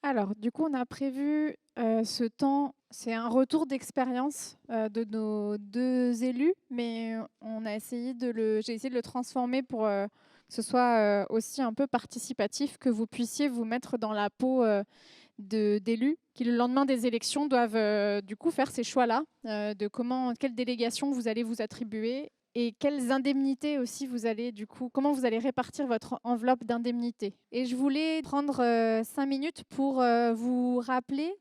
Alors, du coup, on a prévu ce temps, c'est un retour d'expérience de nos deux élus, mais on a essayé j'ai essayé de le transformer pour que ce soit aussi un peu participatif, que vous puissiez vous mettre dans la peau d'élus qui, le lendemain des élections, doivent du coup faire ces choix-là, de quelle délégation vous allez vous attribuer et quelles indemnités aussi vous allez, du coup, comment vous allez répartir votre enveloppe d'indemnités. Et je voulais prendre 5 minutes pour nous rappeler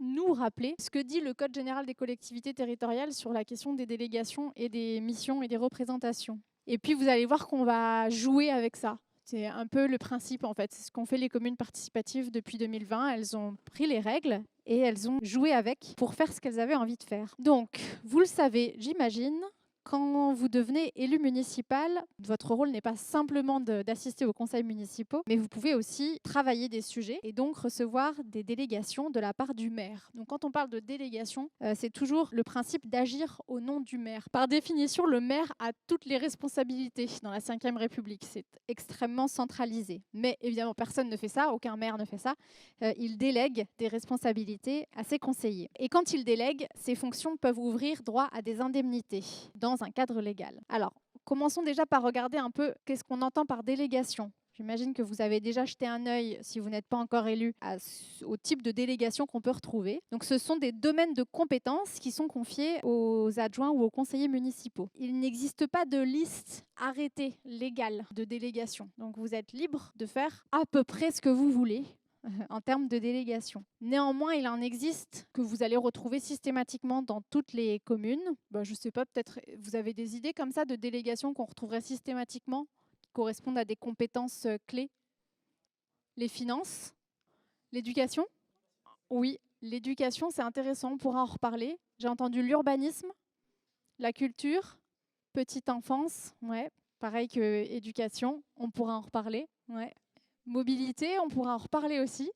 ce que dit le Code général des collectivités territoriales sur la question des délégations et des missions et des représentations. Et puis vous allez voir qu'on va jouer avec ça. C'est un peu le principe, en fait. C'est ce qu'ont fait les communes participatives depuis 2020. Elles ont pris les règles et elles ont joué avec pour faire ce qu'elles avaient envie de faire. Donc, vous le savez, j'imagine, quand vous devenez élu municipal, votre rôle n'est pas simplement d'assister aux conseils municipaux, mais vous pouvez aussi travailler des sujets et donc recevoir des délégations de la part du maire. Donc quand on parle de délégation, c'est toujours le principe d'agir au nom du maire. Par définition, le maire a toutes les responsabilités dans la Ve République. C'est extrêmement centralisé. Mais évidemment, personne ne fait ça, aucun maire ne fait ça. Il délègue des responsabilités à ses conseillers. Et quand il délègue, ses fonctions peuvent ouvrir droit à des indemnités dans un cadre légal. Alors, commençons déjà par regarder un peu qu'est-ce qu'on entend par délégation. J'imagine que vous avez déjà jeté un œil, si vous n'êtes pas encore élu, au type de délégation qu'on peut retrouver. Donc, ce sont des domaines de compétences qui sont confiés aux adjoints ou aux conseillers municipaux. Il n'existe pas de liste arrêtée légale de délégation. Donc, vous êtes libre de faire à peu près ce que vous voulez en termes de délégation. Néanmoins, il en existe que vous allez retrouver systématiquement dans toutes les communes. Je ne sais pas, peut-être vous avez des idées comme ça de délégations qu'on retrouverait systématiquement, qui correspondent à des compétences clés. Les finances, l'éducation. Oui, l'éducation, c'est intéressant, on pourra en reparler. J'ai entendu l'urbanisme, la culture, petite enfance, ouais, pareil que éducation, on pourra en reparler. Ouais. Mobilité, on pourra en reparler aussi.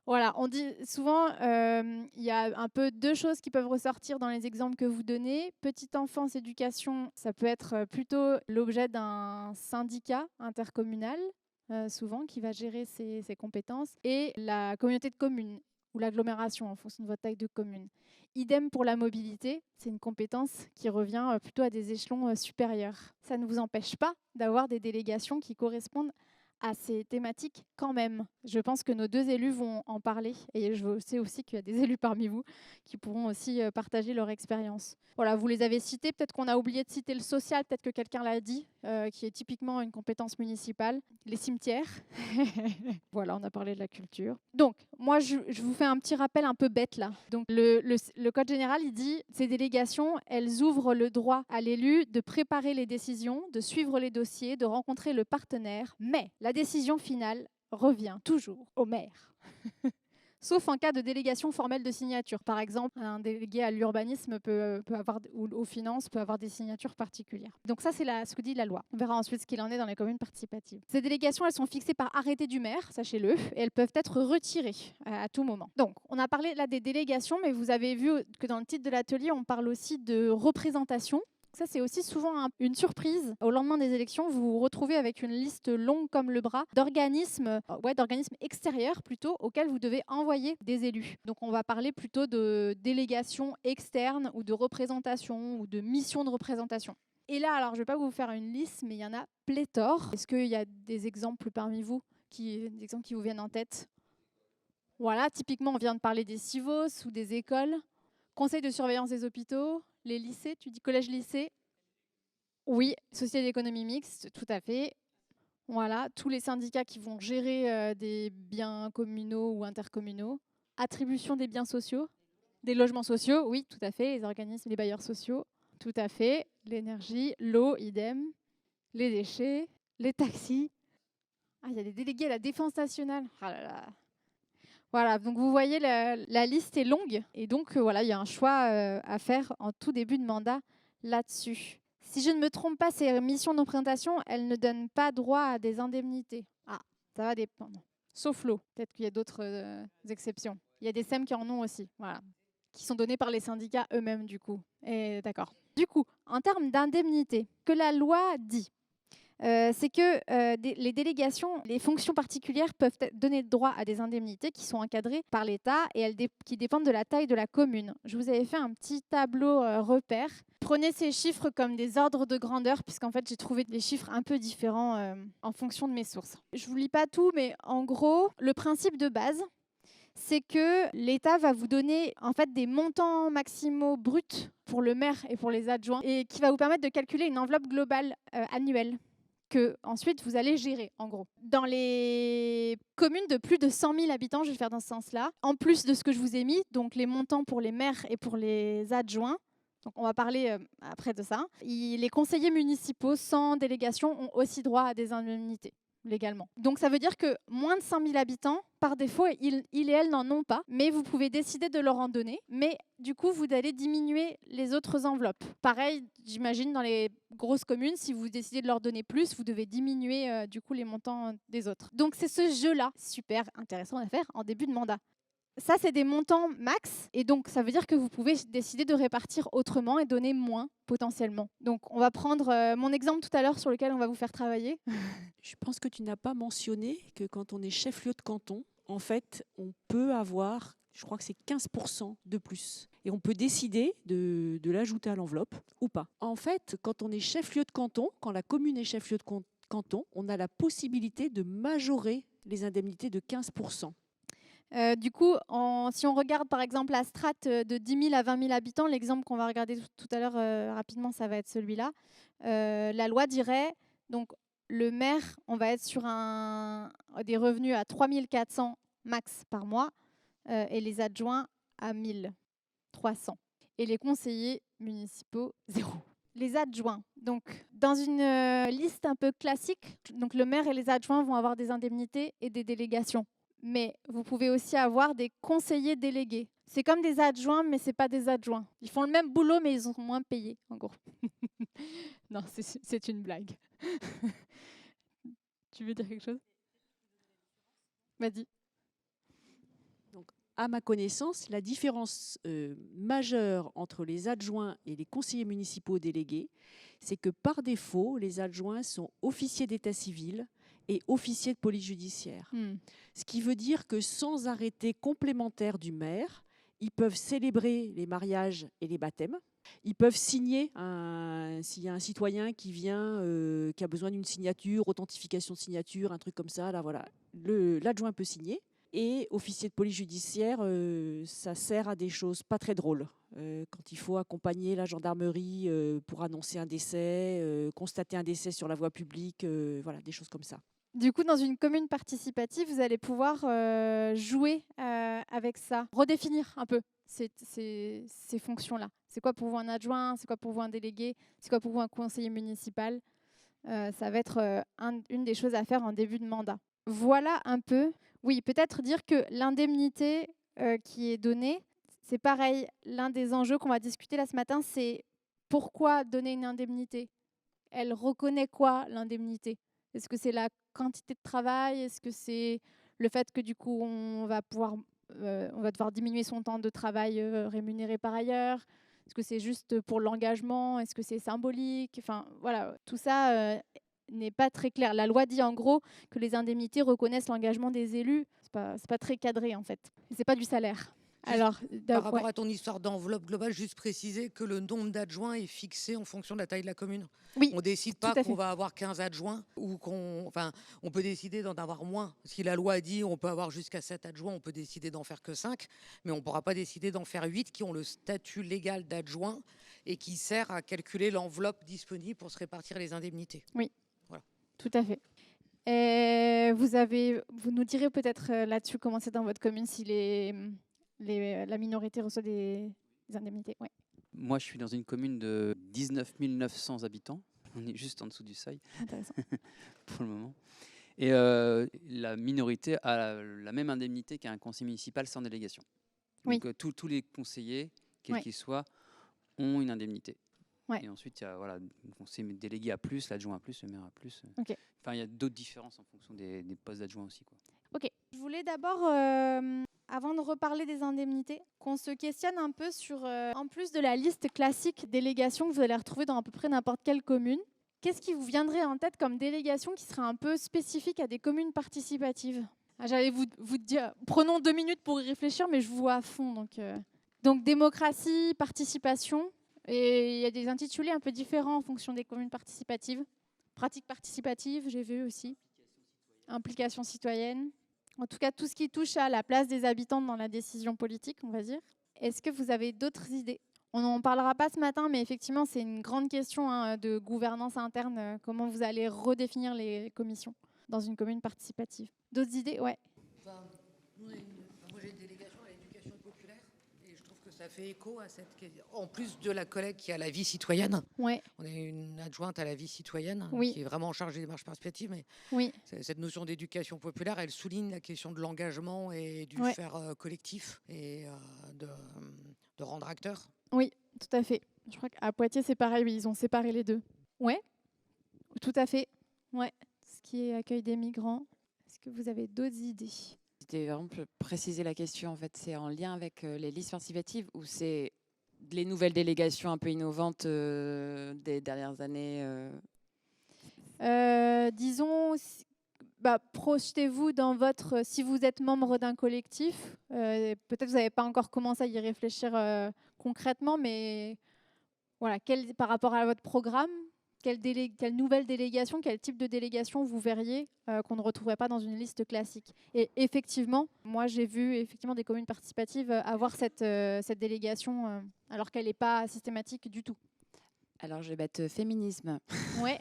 Voilà, on dit souvent, il y a un peu deux choses qui peuvent ressortir dans les exemples que vous donnez. Petite enfance, éducation, ça peut être plutôt l'objet d'un syndicat intercommunal, souvent, qui va gérer ces compétences, et la communauté de communes ou l'agglomération en fonction de votre taille de commune. Idem pour la mobilité, c'est une compétence qui revient plutôt à des échelons supérieurs. Ça ne vous empêche pas d'avoir des délégations qui correspondent à ces thématiques quand même. Je pense que nos deux élus vont en parler et je sais aussi qu'il y a des élus parmi vous qui pourront aussi partager leur expérience. Voilà, vous les avez cités, peut-être qu'on a oublié de citer le social, peut-être que quelqu'un l'a dit, qui est typiquement une compétence municipale. Les cimetières, voilà, on a parlé de la culture. Donc, moi, je vous fais un petit rappel un peu bête là. Donc, le Code général, il dit, ces délégations, elles ouvrent le droit à l'élu de préparer les décisions, de suivre les dossiers, de rencontrer le partenaire, mais la décision finale revient toujours au maire. Sauf en cas de délégation formelle de signature. Par exemple, un délégué à l'urbanisme ou aux finances peut avoir des signatures particulières. Donc ça, c'est ce que dit la loi. On verra ensuite ce qu'il en est dans les communes participatives. Ces délégations, elles sont fixées par arrêté du maire, sachez-le, et elles peuvent être retirées à tout moment. Donc, on a parlé là des délégations, mais vous avez vu que dans le titre de l'atelier, on parle aussi de représentation. Ça, c'est aussi souvent une surprise. Au lendemain des élections, vous vous retrouvez avec une liste longue comme le bras d'organismes extérieurs plutôt, auxquels vous devez envoyer des élus. Donc, on va parler plutôt de délégation externe ou de représentation ou de mission de représentation. Et là, alors, je ne vais pas vous faire une liste, mais il y en a pléthore. Est-ce qu'il y a des exemples parmi vous, des exemples qui vous viennent en tête? Voilà, typiquement, on vient de parler des CIVOS ou des écoles. Conseil de surveillance des hôpitaux, les lycées, tu dis collège-lycée? Oui, société d'économie mixte, tout à fait. Voilà, tous les syndicats qui vont gérer des biens communaux ou intercommunaux. Attribution des biens sociaux, des logements sociaux, oui, tout à fait. Les organismes, les bailleurs sociaux, tout à fait. L'énergie, l'eau, idem. Les déchets, les taxis. Ah, il y a des délégués à la défense nationale. Ah là là. Voilà, donc vous voyez, la liste est longue. Et donc, voilà, il y a un choix à faire en tout début de mandat là-dessus. Si je ne me trompe pas, ces missions de représentation, elles ne donnent pas droit à des indemnités. Ah, ça va dépendre. Sauf l'eau. Peut-être qu'il y a d'autres exceptions. Il y a des SEM qui en ont aussi, voilà, qui sont donnés par les syndicats eux-mêmes, du coup. Et d'accord. Du coup, en termes d'indemnité, que la loi dit, c'est que les délégations, les fonctions particulières peuvent donner droit à des indemnités qui sont encadrées par l'État et qui dépendent de la taille de la commune. Je vous avais fait un petit tableau repère. Prenez ces chiffres comme des ordres de grandeur, puisqu'en fait, j'ai trouvé des chiffres un peu différents en fonction de mes sources. Je ne vous lis pas tout, mais en gros, le principe de base, c'est que l'État va vous donner en fait des montants maximaux bruts pour le maire et pour les adjoints et qui va vous permettre de calculer une enveloppe globale annuelle que ensuite vous allez gérer en gros. Dans les communes de plus de 100 000 habitants, je vais faire dans ce sens-là, en plus de ce que je vous ai mis, donc les montants pour les maires et pour les adjoints, donc on va parler après de ça, les conseillers municipaux sans délégation ont aussi droit à des indemnités légalement. Donc ça veut dire que moins de 100 000 habitants, par défaut, ils et elles n'en ont pas, mais vous pouvez décider de leur en donner, mais du coup, vous allez diminuer les autres enveloppes. Pareil, j'imagine, dans les grosses communes, si vous décidez de leur donner plus, vous devez diminuer du coup les montants des autres. Donc c'est ce jeu-là, super intéressant à faire en début de mandat. Ça, c'est des montants max, et donc ça veut dire que vous pouvez décider de répartir autrement et donner moins potentiellement. Donc on va prendre mon exemple tout à l'heure sur lequel on va vous faire travailler. Je pense que tu n'as pas mentionné que quand on est chef-lieu de canton, en fait, on peut avoir, je crois que c'est 15% de plus. Et on peut décider de l'ajouter à l'enveloppe ou pas. En fait, quand on est chef-lieu de canton, quand la commune est chef-lieu de canton, on a la possibilité de majorer les indemnités de 15%. Du coup, si on regarde par exemple la strate de 10 000 à 20 000 habitants, l'exemple qu'on va regarder tout à l'heure rapidement, ça va être celui-là. La loi dirait, donc le maire, on va être sur des revenus à 3 400 max par mois et les adjoints à 1 300. Et les conseillers municipaux, 0. Les adjoints, donc dans une liste un peu classique, donc le maire et les adjoints vont avoir des indemnités et des délégations. Mais vous pouvez aussi avoir des conseillers délégués. C'est comme des adjoints, mais ce n'est pas des adjoints. Ils font le même boulot, mais ils sont moins payés, en gros. Non, c'est une blague. Tu veux dire quelque chose? Vas-y. Donc, à ma connaissance, la différence majeure entre les adjoints et les conseillers municipaux délégués, c'est que par défaut, les adjoints sont officiers d'état civil et officiers de police judiciaire. Ce qui veut dire que sans arrêté complémentaire du maire, ils peuvent célébrer les mariages et les baptêmes. Ils peuvent signer, s'il y a un citoyen qui vient, qui a besoin d'une signature, authentification de signature, un truc comme ça, là voilà, l'adjoint peut signer. Et officier de police judiciaire, ça sert à des choses pas très drôles. Quand il faut accompagner la gendarmerie pour annoncer un décès, constater un décès sur la voie publique, voilà, des choses comme ça. Du coup, dans une commune participative, vous allez pouvoir jouer avec ça, redéfinir un peu ces fonctions-là. C'est quoi pour vous un adjoint? C'est quoi pour vous un délégué? C'est quoi pour vous un conseiller municipal? Ça va être une des choses à faire en début de mandat. Voilà un peu. Oui, peut-être dire que l'indemnité qui est donnée, c'est pareil. L'un des enjeux qu'on va discuter là ce matin, c'est pourquoi donner une indemnité? Elle reconnaît quoi, l'indemnité? Est-ce que c'est la quantité de travail? Est-ce que c'est le fait que du coup on va devoir diminuer son temps de travail rémunéré par ailleurs? Est-ce que c'est juste pour l'engagement? Est-ce que c'est symbolique? Enfin voilà, tout ça n'est pas très clair. La loi dit en gros que les indemnités reconnaissent l'engagement des élus. C'est pas très cadré en fait. C'est pas du salaire. Alors, par rapport à ton histoire d'enveloppe globale, juste préciser que le nombre d'adjoints est fixé en fonction de la taille de la commune. Oui, on ne décide pas qu'on va avoir 15 adjoints ou on peut décider d'en avoir moins. Si la loi dit on peut avoir jusqu'à 7 adjoints, on peut décider d'en faire que 5, mais on ne pourra pas décider d'en faire 8 qui ont le statut légal d'adjoint et qui sert à calculer l'enveloppe disponible pour se répartir les indemnités. Oui, voilà. Tout à fait. Et vous nous direz peut-être là-dessus comment c'est dans votre commune si la minorité reçoit des indemnités. Ouais. Moi, je suis dans une commune de 19 900 habitants. On est juste en dessous du seuil. Intéressant. Pour le moment. Et la minorité a la même indemnité qu'un conseiller municipal sans délégation. Donc tous les conseillers, quels qu'ils soient, ont une indemnité. Ouais. Et ensuite, il y a le conseiller délégué à plus, l'adjoint à plus, le maire à plus. Okay. Enfin, il y a d'autres différences en fonction des postes d'adjoint aussi, quoi. Ok. Je voulais d'abord, avant de reparler des indemnités, qu'on se questionne un peu sur, en plus de la liste classique délégation que vous allez retrouver dans à peu près n'importe quelle commune, Qu'est-ce qui vous viendrait en tête comme délégation qui serait un peu spécifique à des communes participatives? J'allais vous dire, prenons 2 minutes pour y réfléchir, mais je vous vois à fond. Donc démocratie, participation, et il y a des intitulés un peu différents en fonction des communes participatives. Pratique participative, j'ai vu aussi. Implication citoyenne. En tout cas, tout ce qui touche à la place des habitants dans la décision politique, on va dire. Est-ce que vous avez d'autres idées? On n'en parlera pas ce matin, mais effectivement, c'est une grande question de gouvernance interne. Comment vous allez redéfinir les commissions dans une commune participative? D'autres idées? Ouais. Moi, j'ai une délégation à l'éducation populaire et je trouve que ça fait écho à cette question. En plus de la collègue qui a la vie citoyenne, Ouais. on a une adjointe à la vie citoyenne Oui. qui est vraiment en charge des démarches participatives. Mais Oui. cette notion d'éducation populaire, elle souligne la question de l'engagement et du faire collectif et de rendre acteur. Oui, tout à fait. Je crois qu'à Poitiers, c'est pareil, oui, ils ont séparé les deux. Ouais, tout à fait. Ouais, ce qui est accueil des migrants. Est-ce que vous avez d'autres idées? C'était vraiment pour préciser la question, en fait, c'est en lien avec les listes participatives ou c'est les nouvelles délégations un peu innovantes des dernières années Disons, projetez-vous dans votre... Si vous êtes membre d'un collectif, peut-être vous n'avez pas encore commencé à y réfléchir concrètement, mais voilà, par rapport à votre programme, quelle nouvelle délégation, quel type de délégation vous verriez qu'on ne retrouverait pas dans une liste classique? Et effectivement, moi j'ai vu effectivement des communes participatives avoir cette délégation alors qu'elle n'est pas systématique du tout. Alors je vais mettre féminisme. Ouais.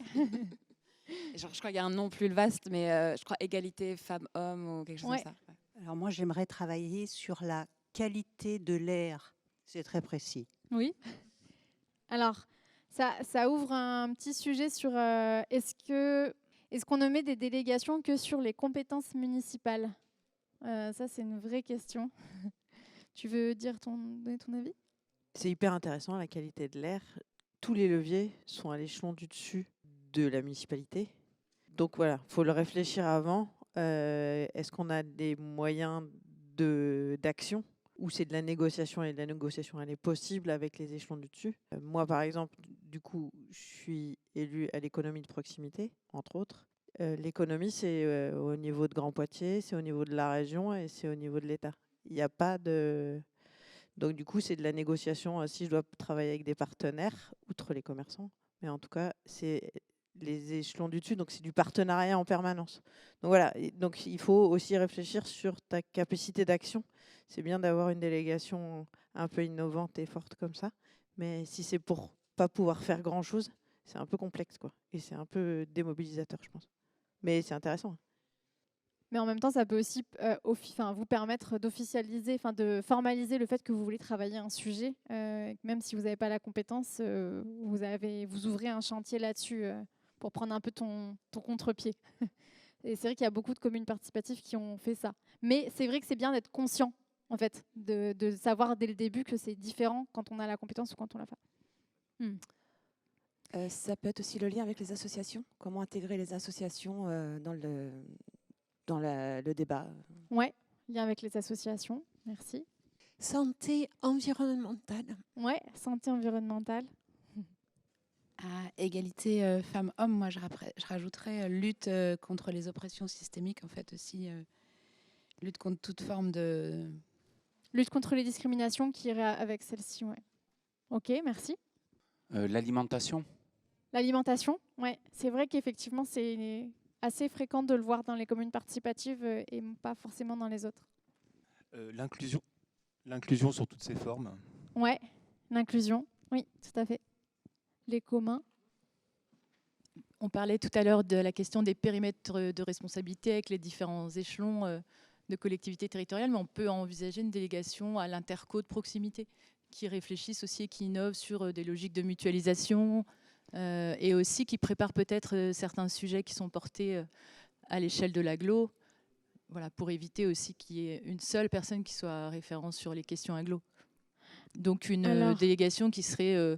Genre, je crois qu'il y a un nom plus vaste, mais je crois égalité femmes-hommes ou quelque chose comme ça. Ouais. Alors moi j'aimerais travailler sur la qualité de l'air. C'est très précis. Oui. Alors, ça ouvre un petit sujet sur est-ce qu'on ne met des délégations que sur les compétences municipales? Ça, c'est une vraie question. Tu veux donner ton avis? C'est hyper intéressant, la qualité de l'air. Tous les leviers sont à l'échelon du dessus de la municipalité. Donc voilà, il faut le réfléchir avant. Est-ce qu'on a des moyens d'action ou c'est de la négociation et la négociation elle est possible avec les échelons du dessus. Moi par exemple, du coup, je suis élue à l'économie de proximité, entre autres. L'économie, c'est au niveau de Grand Poitiers, c'est au niveau de la région et c'est au niveau de l'État. Il n'y a pas de... Donc du coup, c'est de la négociation si je dois travailler avec des partenaires, outre les commerçants. Mais en tout cas, c'est les échelons du dessus, donc c'est du partenariat en permanence. Donc voilà, donc il faut aussi réfléchir sur ta capacité d'action. C'est bien d'avoir une délégation un peu innovante et forte comme ça, mais si c'est pour pas pouvoir faire grand-chose, c'est un peu complexe, quoi. Et c'est un peu démobilisateur, je pense. Mais c'est intéressant. Mais en même temps, ça peut aussi vous permettre d'officialiser, de formaliser le fait que vous voulez travailler un sujet. Même si vous n'avez pas la compétence, vous ouvrez un chantier là-dessus pour prendre un peu ton contre-pied. Et c'est vrai qu'il y a beaucoup de communes participatives qui ont fait ça. Mais c'est vrai que c'est bien d'être conscient, en fait, de savoir dès le début que c'est différent quand on a la compétence ou quand on l'a pas. Ça peut être aussi le lien avec les associations. Comment intégrer les associations dans le débat? Ouais, lien avec les associations. Merci. Santé environnementale. Ouais, santé environnementale. À égalité femmes-hommes, moi je rajouterais lutte contre les oppressions systémiques, en fait aussi. Lutte contre toute forme de... Lutte contre les discriminations qui irait avec celle-ci, ouais. Ok, merci. L'alimentation. L'alimentation, ouais. C'est vrai qu'effectivement, c'est assez fréquent de le voir dans les communes participatives et pas forcément dans les autres. L'inclusion sous toutes ses formes. Ouais, l'inclusion, oui, tout à fait. Les communs. On parlait tout à l'heure de la question des périmètres de responsabilité avec les différents échelons de collectivités territoriales, mais on peut envisager une délégation à l'interco de proximité qui réfléchissent aussi et qui innovent sur des logiques de mutualisation et aussi qui préparent peut-être certains sujets qui sont portés à l'échelle de l'agglo, voilà, pour éviter aussi qu'il y ait une seule personne qui soit référente sur les questions agglo. Donc une délégation qui serait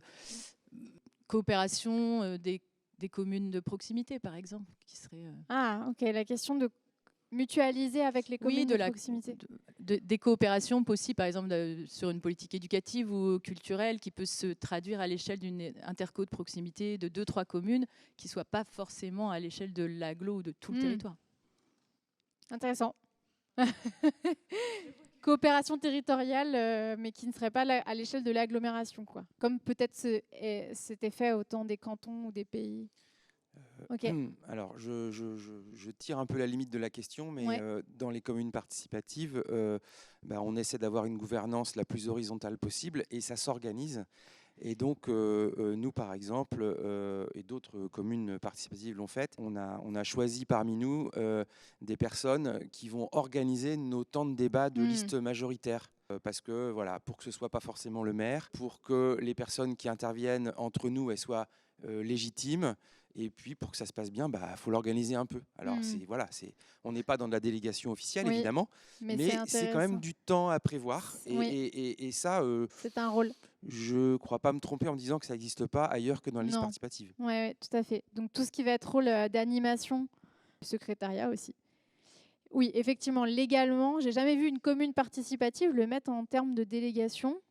coopération des communes de proximité, par exemple, qui serait... Ah, ok, la question de mutualiser avec les communes de proximité. Des coopérations possibles, par exemple sur une politique éducative ou culturelle qui peut se traduire à l'échelle d'une interco de proximité de 2-3 communes qui ne soit pas forcément à l'échelle de l'agglo ou de tout le territoire. Intéressant. Coopération territoriale, mais qui ne serait pas à l'échelle de l'agglomération, quoi. Comme peut-être c'était fait au temps des cantons ou des pays. Okay. Alors, je tire un peu la limite de la question, mais dans les communes participatives, on essaie d'avoir une gouvernance la plus horizontale possible et ça s'organise. Et donc, nous, par exemple, et d'autres communes participatives l'ont fait, on a choisi parmi nous des personnes qui vont organiser nos temps de débat de liste majoritaire. Parce que, voilà, pour que ce ne soit pas forcément le maire, pour que les personnes qui interviennent entre nous, elles soient légitimes. Et puis, pour que ça se passe bien, faut l'organiser un peu. Alors, on n'est pas dans de la délégation officielle, évidemment, mais c'est quand même du temps à prévoir. Et ça, c'est un rôle. Je ne crois pas me tromper en me disant que ça n'existe pas ailleurs que dans la liste participative. Oui, tout à fait. Donc, tout ce qui va être rôle d'animation, secrétariat aussi. Oui, effectivement, légalement, je n'ai jamais vu une commune participative le mettre en termes de délégation.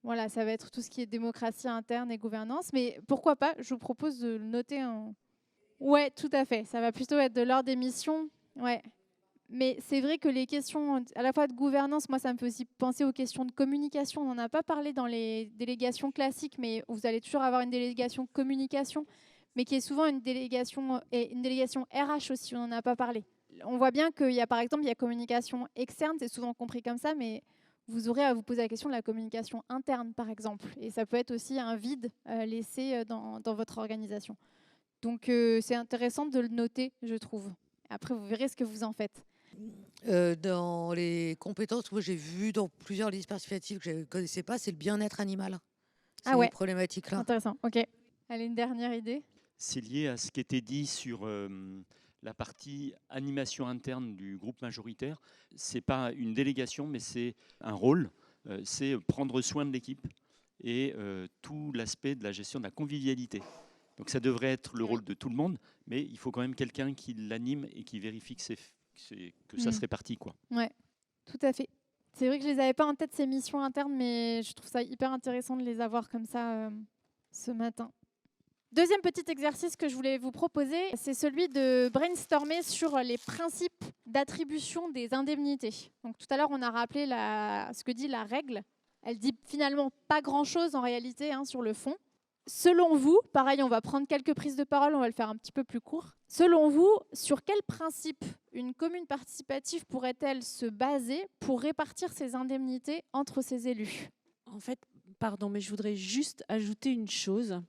Voilà, ça va être tout ce qui est démocratie interne et gouvernance. Mais pourquoi pas, je vous propose de le noter en... Oui, tout à fait. Ça va plutôt être de l'ordre des missions. Ouais. Mais c'est vrai que les questions à la fois de gouvernance, moi, ça me fait aussi penser aux questions de communication. On n'en a pas parlé dans les délégations classiques, mais vous allez toujours avoir une délégation communication, mais qui est souvent une délégation RH aussi, on n'en a pas parlé. On voit bien qu'il y a, par exemple, il y a communication externe, c'est souvent compris comme ça, mais vous aurez à vous poser la question de la communication interne, par exemple. Et ça peut être aussi un vide laissé dans votre organisation. Donc, c'est intéressant de le noter, je trouve. Après, vous verrez ce que vous en faites. Dans les compétences, moi, j'ai vu dans plusieurs listes participatives que je ne connaissais pas, c'est le bien-être animal. Ces problématiques-là. Intéressant, ok. Allez, une dernière idée. C'est lié à ce qui était dit sur... la partie animation interne du groupe majoritaire, ce n'est pas une délégation, mais c'est un rôle, c'est prendre soin de l'équipe et tout l'aspect de la gestion de la convivialité. Donc ça devrait être le rôle de tout le monde, mais il faut quand même quelqu'un qui l'anime et qui vérifie que ça se répartit, quoi. Ouais, tout à fait. C'est vrai que je ne les avais pas en tête, ces missions internes, mais je trouve ça hyper intéressant de les avoir comme ça ce matin. Deuxième petit exercice que je voulais vous proposer, c'est celui de brainstormer sur les principes d'attribution des indemnités. Donc, tout à l'heure, on a rappelé ce que dit la règle. Elle dit finalement pas grand-chose en réalité sur le fond. Selon vous, pareil, on va prendre quelques prises de parole, on va le faire un petit peu plus court. Selon vous, sur quel principe une commune participative pourrait-elle se baser pour répartir ses indemnités entre ses élus ? En fait, pardon, mais je voudrais juste ajouter une chose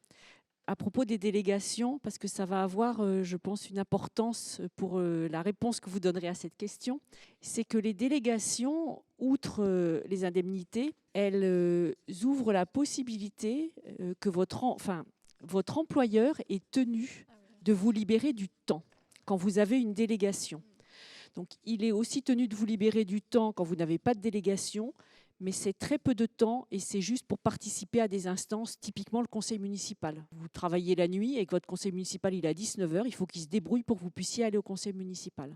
à propos des délégations, parce que ça va avoir, je pense, une importance pour la réponse que vous donnerez à cette question. C'est que les délégations, outre les indemnités, elles ouvrent la possibilité que votre employeur est tenu de vous libérer du temps quand vous avez une délégation. Donc, il est aussi tenu de vous libérer du temps quand vous n'avez pas de délégation, mais c'est très peu de temps et c'est juste pour participer à des instances, typiquement le conseil municipal. Vous travaillez la nuit et que votre conseil municipal il est à 19h, il faut qu'il se débrouille pour que vous puissiez aller au conseil municipal.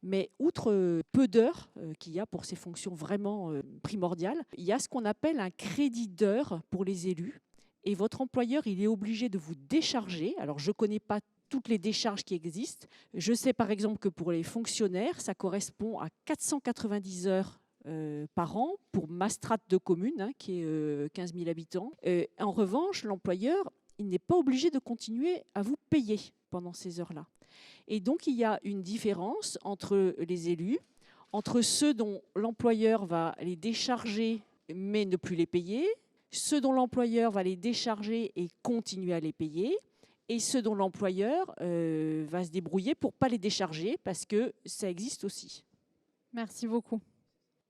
Mais outre peu d'heures qu'il y a pour ces fonctions vraiment primordiales, il y a ce qu'on appelle un crédit d'heures pour les élus. Et votre employeur, il est obligé de vous décharger. Alors, je ne connais pas toutes les décharges qui existent. Je sais par exemple que pour les fonctionnaires, ça correspond à 490 heures par an pour ma strate de commune, qui est 15 000 habitants. En revanche, l'employeur, il n'est pas obligé de continuer à vous payer pendant ces heures-là. Et donc, il y a une différence entre les élus, entre ceux dont l'employeur va les décharger mais ne plus les payer, ceux dont l'employeur va les décharger et continuer à les payer, et ceux dont l'employeur va se débrouiller pour ne pas les décharger, parce que ça existe aussi. Merci beaucoup.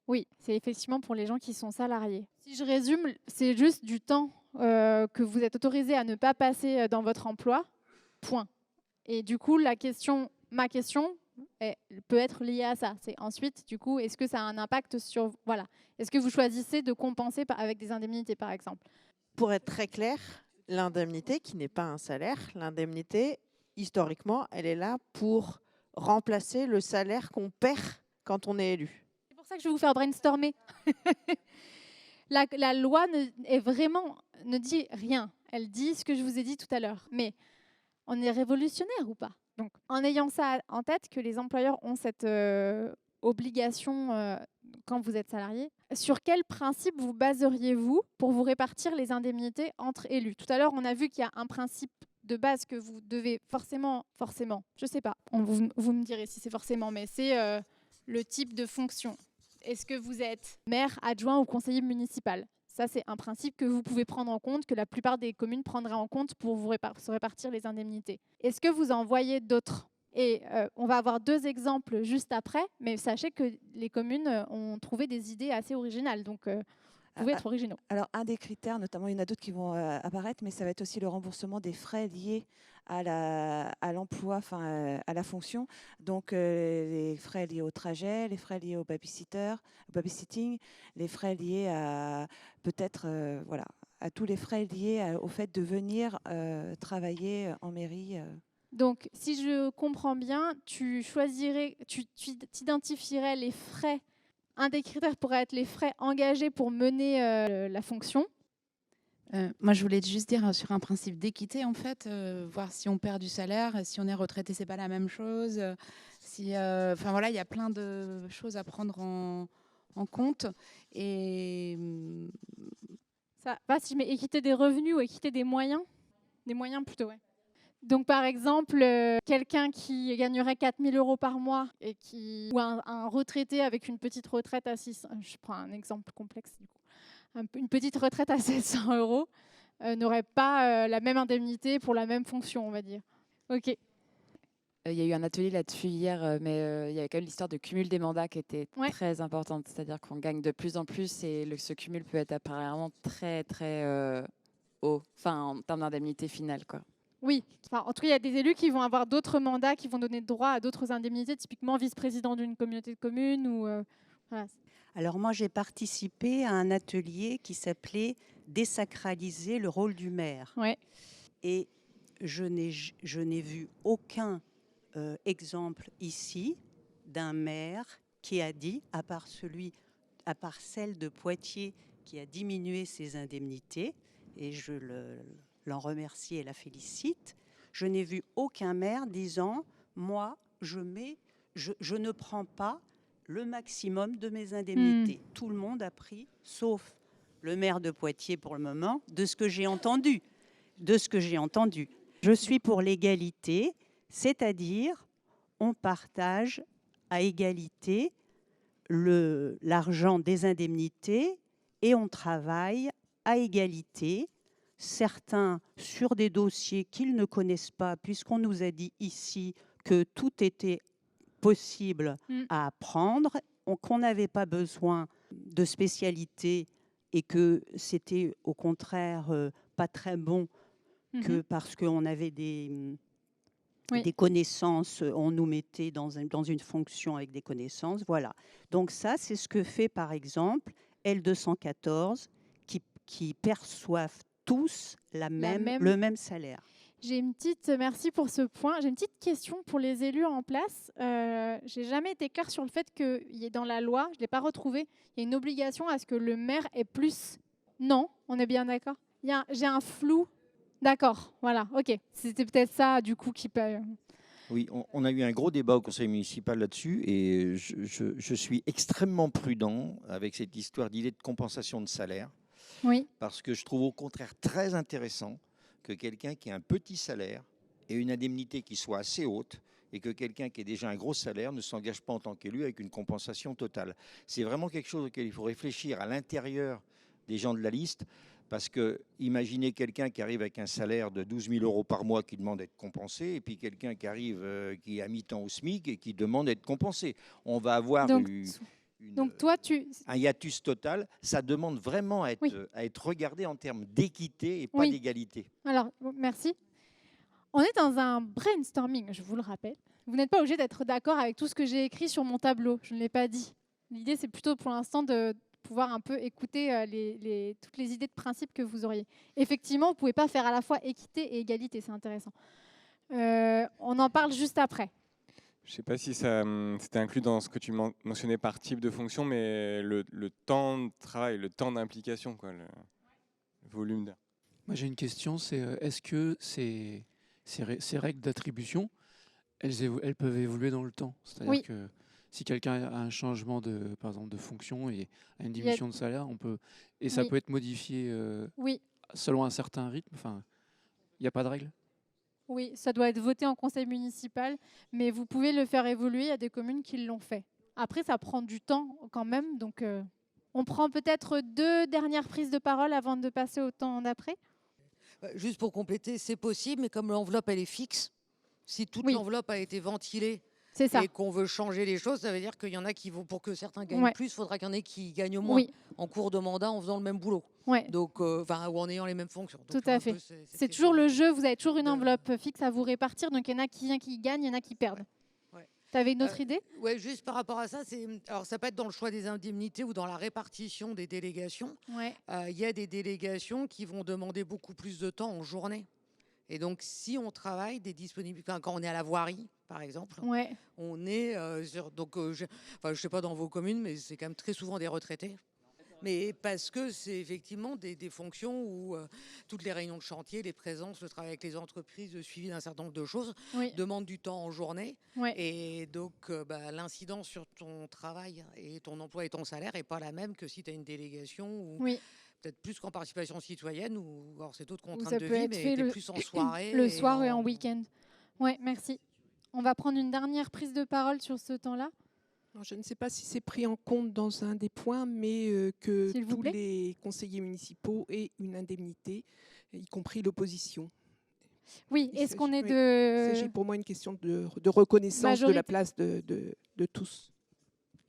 Oui, c'est effectivement pour les gens qui sont salariés. Si je résume, c'est juste du temps que vous êtes autorisé à ne pas passer dans votre emploi, point. Et du coup, ma question peut être liée à ça. C'est ensuite, du coup, est-ce que ça a un impact sur... Voilà. Est-ce que vous choisissez de compenser avec des indemnités, par exemple ? Pour être très clair, l'indemnité, qui n'est pas un salaire, l'indemnité, historiquement, elle est là pour remplacer le salaire qu'on perd quand on est élu. C'est pour ça que je vais vous faire brainstormer. La loi ne dit rien. Elle dit ce que je vous ai dit tout à l'heure. Mais on est révolutionnaire ou pas? Donc, en ayant ça en tête, que les employeurs ont cette obligation quand vous êtes salarié, sur quel principe vous baseriez-vous pour vous répartir les indemnités entre élus? Tout à l'heure, on a vu qu'il y a un principe de base que vous devez forcément, je ne sais pas, vous me direz si c'est forcément, mais c'est le type de fonction. Est-ce que vous êtes maire, adjoint ou conseiller municipal? Ça, c'est un principe que vous pouvez prendre en compte, que la plupart des communes prendraient en compte pour se répartir les indemnités. Est-ce que vous en voyez d'autres? Et on va avoir 2 exemples juste après, mais sachez que les communes ont trouvé des idées assez originales, donc vous pouvez être originaux. Alors, un des critères, notamment, il y en a d'autres qui vont apparaître, mais ça va être aussi le remboursement des frais liés à l'emploi, à la fonction. Donc, les frais liés au trajet, les frais liés au babysitting, les frais liés à peut-être, à tous les frais liés au fait de venir travailler en mairie. Donc, si je comprends bien, tu identifierais les frais. Un des critères pourrait être les frais engagés pour mener la fonction. Moi, je voulais juste dire sur un principe d'équité, en fait, voir si on perd du salaire, si on est retraité, c'est pas la même chose. Il y a plein de choses à prendre en compte. Et ça va si je mets équité des revenus ou équité des moyens? Des moyens plutôt, ouais. Donc, par exemple, quelqu'un qui gagnerait 4 000 € par mois ou un retraité avec une petite retraite à 600, je prends un exemple complexe du coup, une petite retraite à 700 € n'aurait pas la même indemnité pour la même fonction, on va dire. Ok. Il y a eu un atelier là-dessus hier, mais il y avait quand même l'histoire de cumul des mandats qui était très importante. C'est-à-dire qu'on gagne de plus en plus et ce cumul peut être apparemment très, très haut, en termes d'indemnité finale, quoi. Oui, en tout cas, il y a des élus qui vont avoir d'autres mandats qui vont donner droit à d'autres indemnités, typiquement vice-président d'une communauté de communes. Voilà. Alors moi, j'ai participé à un atelier qui s'appelait « Désacraliser le rôle du maire ». Ouais. Et je n'ai vu aucun exemple ici d'un maire qui a dit, à part celle de Poitiers qui a diminué ses indemnités, et je l'en remercie et la félicite, je n'ai vu aucun maire disant « moi, je ne prends pas le maximum de mes indemnités ». Tout le monde a pris, sauf le maire de Poitiers pour le moment, de ce que j'ai entendu. Je suis pour l'égalité, c'est-à-dire on partage à égalité l'argent des indemnités et on travaille à égalité. Certains sur des dossiers qu'ils ne connaissent pas, puisqu'on nous a dit ici que tout était possible à apprendre, qu'on n'avait pas besoin de spécialité et que c'était au contraire pas très bon, que parce qu'on avait des connaissances, on nous mettait dans une fonction avec des connaissances. Voilà. Donc ça, c'est ce que fait par exemple L214 qui perçoivent tous le même salaire. Merci pour ce point. J'ai une petite question pour les élus en place. J'ai jamais été claire sur le fait qu'il y ait dans la loi, je ne l'ai pas retrouvé, il y a une obligation à ce que le maire ait plus. Non, on est bien d'accord. J'ai un flou. D'accord, voilà, ok. C'était peut-être ça du coup qui peut... Oui, on a eu un gros débat au conseil municipal là-dessus et je suis extrêmement prudent avec cette histoire d'idée de compensation de salaire. Oui. Parce que je trouve au contraire très intéressant que quelqu'un qui a un petit salaire ait une indemnité qui soit assez haute et que quelqu'un qui ait déjà un gros salaire ne s'engage pas en tant qu'élu avec une compensation totale. C'est vraiment quelque chose auquel il faut réfléchir à l'intérieur des gens de la liste, parce que imaginez quelqu'un qui arrive avec un salaire de 12 000 € par mois qui demande d'être compensé, et puis quelqu'un qui arrive qui est à mi-temps au SMIC et qui demande d'être compensé. On va avoir un hiatus total. Ça demande vraiment à être regardé en termes d'équité et pas d'égalité. Alors, merci. On est dans un brainstorming, je vous le rappelle. Vous n'êtes pas obligé d'être d'accord avec tout ce que j'ai écrit sur mon tableau. Je ne l'ai pas dit. L'idée, c'est plutôt pour l'instant de pouvoir un peu écouter toutes les idées de principe que vous auriez. Effectivement, vous ne pouvez pas faire à la fois équité et égalité. C'est intéressant. On en parle juste après. Je ne sais pas si c'était inclus dans ce que tu mentionnais par type de fonction, mais le temps de travail, le temps d'implication, le volume d'heures. Moi j'ai une question, c'est est-ce que ces règles d'attribution, elles peuvent évoluer dans le temps? C'est-à-dire que si quelqu'un a un changement par exemple, de fonction et a une diminution de salaire, ça peut être modifié selon un certain rythme. Enfin, il n'y a pas de règle? Oui, ça doit être voté en conseil municipal, mais vous pouvez le faire évoluer. Il y a des communes qui l'ont fait. Après, ça prend du temps quand même. Donc, on prend peut-être 2 dernières prises de parole avant de passer au temps d'après. Juste pour compléter, c'est possible, mais comme l'enveloppe, elle est fixe, si toute l'enveloppe a été ventilée et qu'on veut changer les choses, ça veut dire qu'il y en a qui vont, pour que certains gagnent plus, il faudra qu'il y en ait qui gagnent moins en cours de mandat en faisant le même boulot. Donc, ou en ayant les mêmes fonctions. Donc, tout à fait. C'est toujours le jeu, vous avez toujours une enveloppe fixe à vous répartir, donc il y en a qui gagnent, il y en a qui perdent. Tu avais une autre idée? Oui, juste par rapport à ça, alors ça peut être dans le choix des indemnités ou dans la répartition des délégations. Il y a des délégations qui vont demander beaucoup plus de temps en journée. Et donc, si on travaille des disponibilités, quand on est à la voirie, par exemple, on est sur. Donc, je ne sais pas dans vos communes, mais c'est quand même très souvent des retraités. Mais parce que c'est effectivement des fonctions où toutes les réunions de chantier, les présences, le travail avec les entreprises, le suivi d'un certain nombre de choses demandent du temps en journée. Et donc, l'incidence sur ton travail et ton emploi et ton salaire n'est pas la même que si tu as une délégation ou peut-être plus qu'en participation citoyenne ou alors c'est d'autres contraintes de vie, mais tu es plus en soirée. Le soir et en week-end. Oui, merci. On va prendre une dernière prise de parole sur ce temps-là. Je ne sais pas si c'est pris en compte dans un des points, mais que tous les conseillers municipaux aient une indemnité, y compris l'opposition. Oui, est-ce qu'on est Il s'agit pour moi une question de reconnaissance de la place de tous.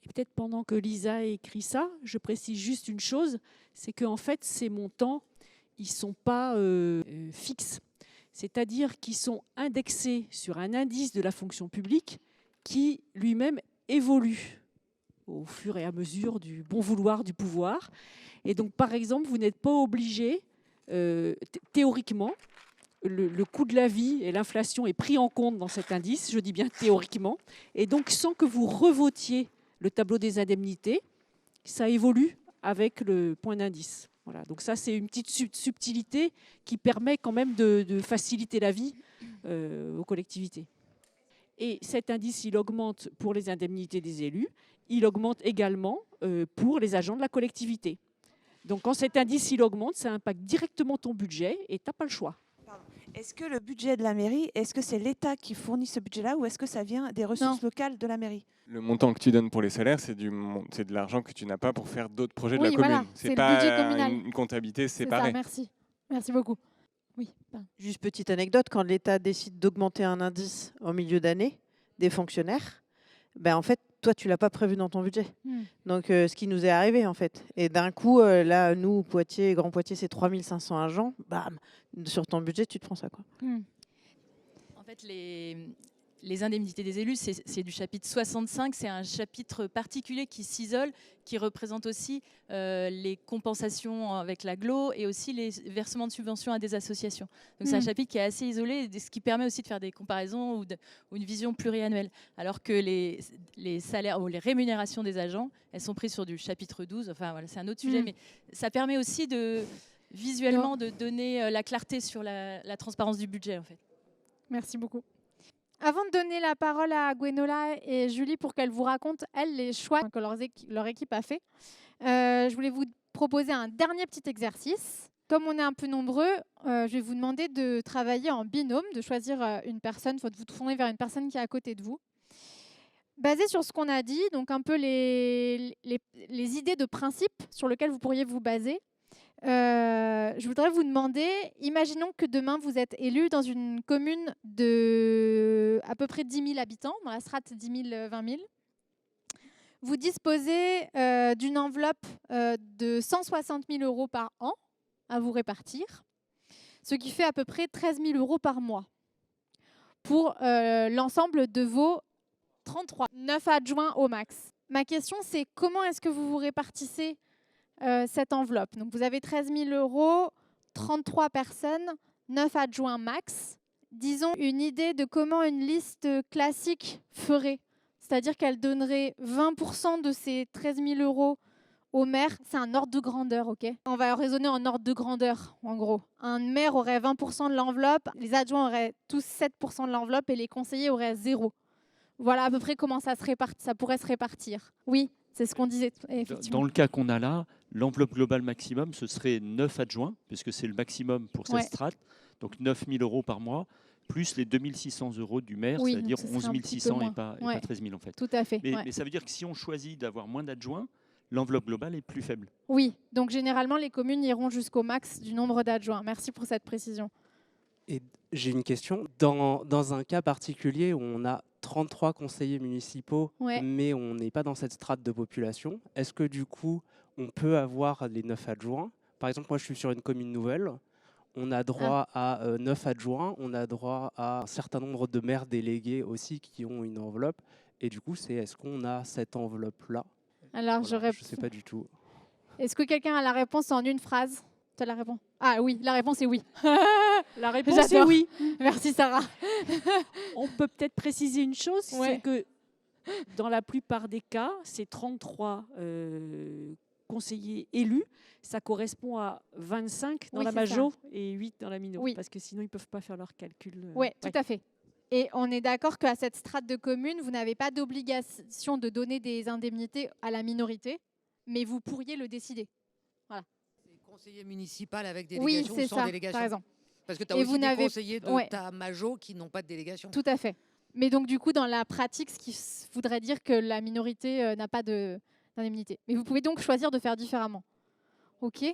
Et peut-être pendant que Lisa écrit ça, je précise juste une chose, c'est qu'en fait, ces montants, ils ne sont pas fixes. C'est-à-dire qu'ils sont indexés sur un indice de la fonction publique qui lui-même évolue au fur et à mesure du bon vouloir du pouvoir. Et donc, par exemple, vous n'êtes pas obligé, théoriquement, le coût de la vie et l'inflation est pris en compte dans cet indice, je dis bien théoriquement, et donc sans que vous revotiez le tableau des indemnités, ça évolue avec le point d'indice. Voilà, donc ça, c'est une petite subtilité qui permet quand même de faciliter la vie aux collectivités. Et cet indice, il augmente pour les indemnités des élus, il augmente également pour les agents de la collectivité. Donc quand cet indice, il augmente, ça impacte directement ton budget et tu n'as pas le choix. Est-ce que le budget de la mairie, est-ce que c'est l'État qui fournit ce budget-là ou est-ce que ça vient des ressources locales de la mairie? Le montant que tu donnes pour les salaires, c'est de l'argent que tu n'as pas pour faire d'autres projets de la commune. Voilà, c'est pas une comptabilité séparée. Ça, merci. Merci beaucoup. Oui. Juste petite anecdote, quand l'État décide d'augmenter un indice en milieu d'année des fonctionnaires, en fait, toi, tu ne l'as pas prévu dans ton budget. Donc, ce qui nous est arrivé, en fait. Et d'un coup, là, nous, Poitiers, Grand Poitiers, c'est 3500 agents. Bam, sur ton budget, tu te prends ça, quoi. En fait, les indemnités des élus, c'est du chapitre 65. C'est un chapitre particulier qui s'isole, qui représente aussi les compensations avec l'agglo et aussi les versements de subventions à des associations. Donc c'est un chapitre qui est assez isolé, ce qui permet aussi de faire des comparaisons ou une vision pluriannuelle. Alors que les salaires ou les rémunérations des agents, elles sont prises sur du chapitre 12. Enfin voilà, c'est un autre sujet, mais ça permet aussi visuellement de donner la clarté sur la transparence du budget en fait. Merci beaucoup. Avant de donner la parole à Gwenola et Julie pour qu'elles vous racontent, les choix que leur équipe a fait, je voulais vous proposer un dernier petit exercice. Comme on est un peu nombreux, je vais vous demander de travailler en binôme, de choisir une personne, il faut vous tourner vers une personne qui est à côté de vous. Basé sur ce qu'on a dit, donc un peu les idées de principe sur lesquelles vous pourriez vous baser, je voudrais vous demander, imaginons que demain vous êtes élu dans une commune de à peu près 10 000 habitants, dans la strate 10 000, 20 000. Vous disposez d'une enveloppe de 160 000 euros par an à vous répartir, ce qui fait à peu près 13 000 euros par mois pour l'ensemble de vos 9 adjoints au max. Ma question, c'est comment est-ce que vous vous répartissez cette enveloppe? Donc vous avez 13 000 euros, 33 personnes, 9 adjoints max. disons, une idée de comment une liste classique ferait. C'est-à-dire qu'elle donnerait 20% de ces 13 000 € au maire. C'est un ordre de grandeur, ok? On va raisonner en ordre de grandeur, en gros. Un maire aurait 20% de l'enveloppe, les adjoints auraient tous 7% de l'enveloppe et les conseillers auraient 0. Voilà à peu près comment ça pourrait se répartir. Oui, c'est ce qu'on disait, effectivement. Dans le cas qu'on a là, l'enveloppe globale maximum, ce serait 9 adjoints, puisque c'est le maximum pour cette strate. Donc 9 000 € par mois, plus les 2 600 € du maire, Oui, c'est-à-dire donc ce serait 11 un petit peu 600 moins. et pas 13 000 en fait. Tout à fait. Mais ça veut dire que si on choisit d'avoir moins d'adjoints, l'enveloppe globale est plus faible. Oui, donc généralement, les communes iront jusqu'au max du nombre d'adjoints. Merci pour cette précision. Et j'ai une question. Dans un cas particulier où on a 33 conseillers municipaux, mais on n'est pas dans cette strate de population, est-ce que du coup, on peut avoir les 9 adjoints? Par exemple, moi, je suis sur une commune nouvelle. On a droit à 9 adjoints. On a droit à un certain nombre de maires délégués aussi qui ont une enveloppe. Et du coup, est-ce qu'on a cette enveloppe-là? Alors, voilà, je ne sais pas du tout. Est-ce que quelqu'un a la réponse en une phrase? Tu as la réponse? Ah oui, la réponse est oui. La réponse est oui. Merci Sarah. On peut peut-être préciser une chose, c'est que dans la plupart des cas, ces 33 conseillers élus, ça correspond à 25 dans la majo et 8 dans la mino, parce que sinon ils ne peuvent pas faire leur calcul. Oui, tout à fait. Et on est d'accord qu'à cette strate de commune, vous n'avez pas d'obligation de donner des indemnités à la minorité, mais vous pourriez le décider. Voilà. C'est conseiller municipal avec délégation ou sans délégation. T'as raison. Parce que tu as aussi des conseillers de ta majo qui n'ont pas de délégation. Tout à fait. Mais donc du coup, dans la pratique, ce qui voudrait dire que la minorité n'a pas d'indemnité. Mais vous pouvez donc choisir de faire différemment. OK.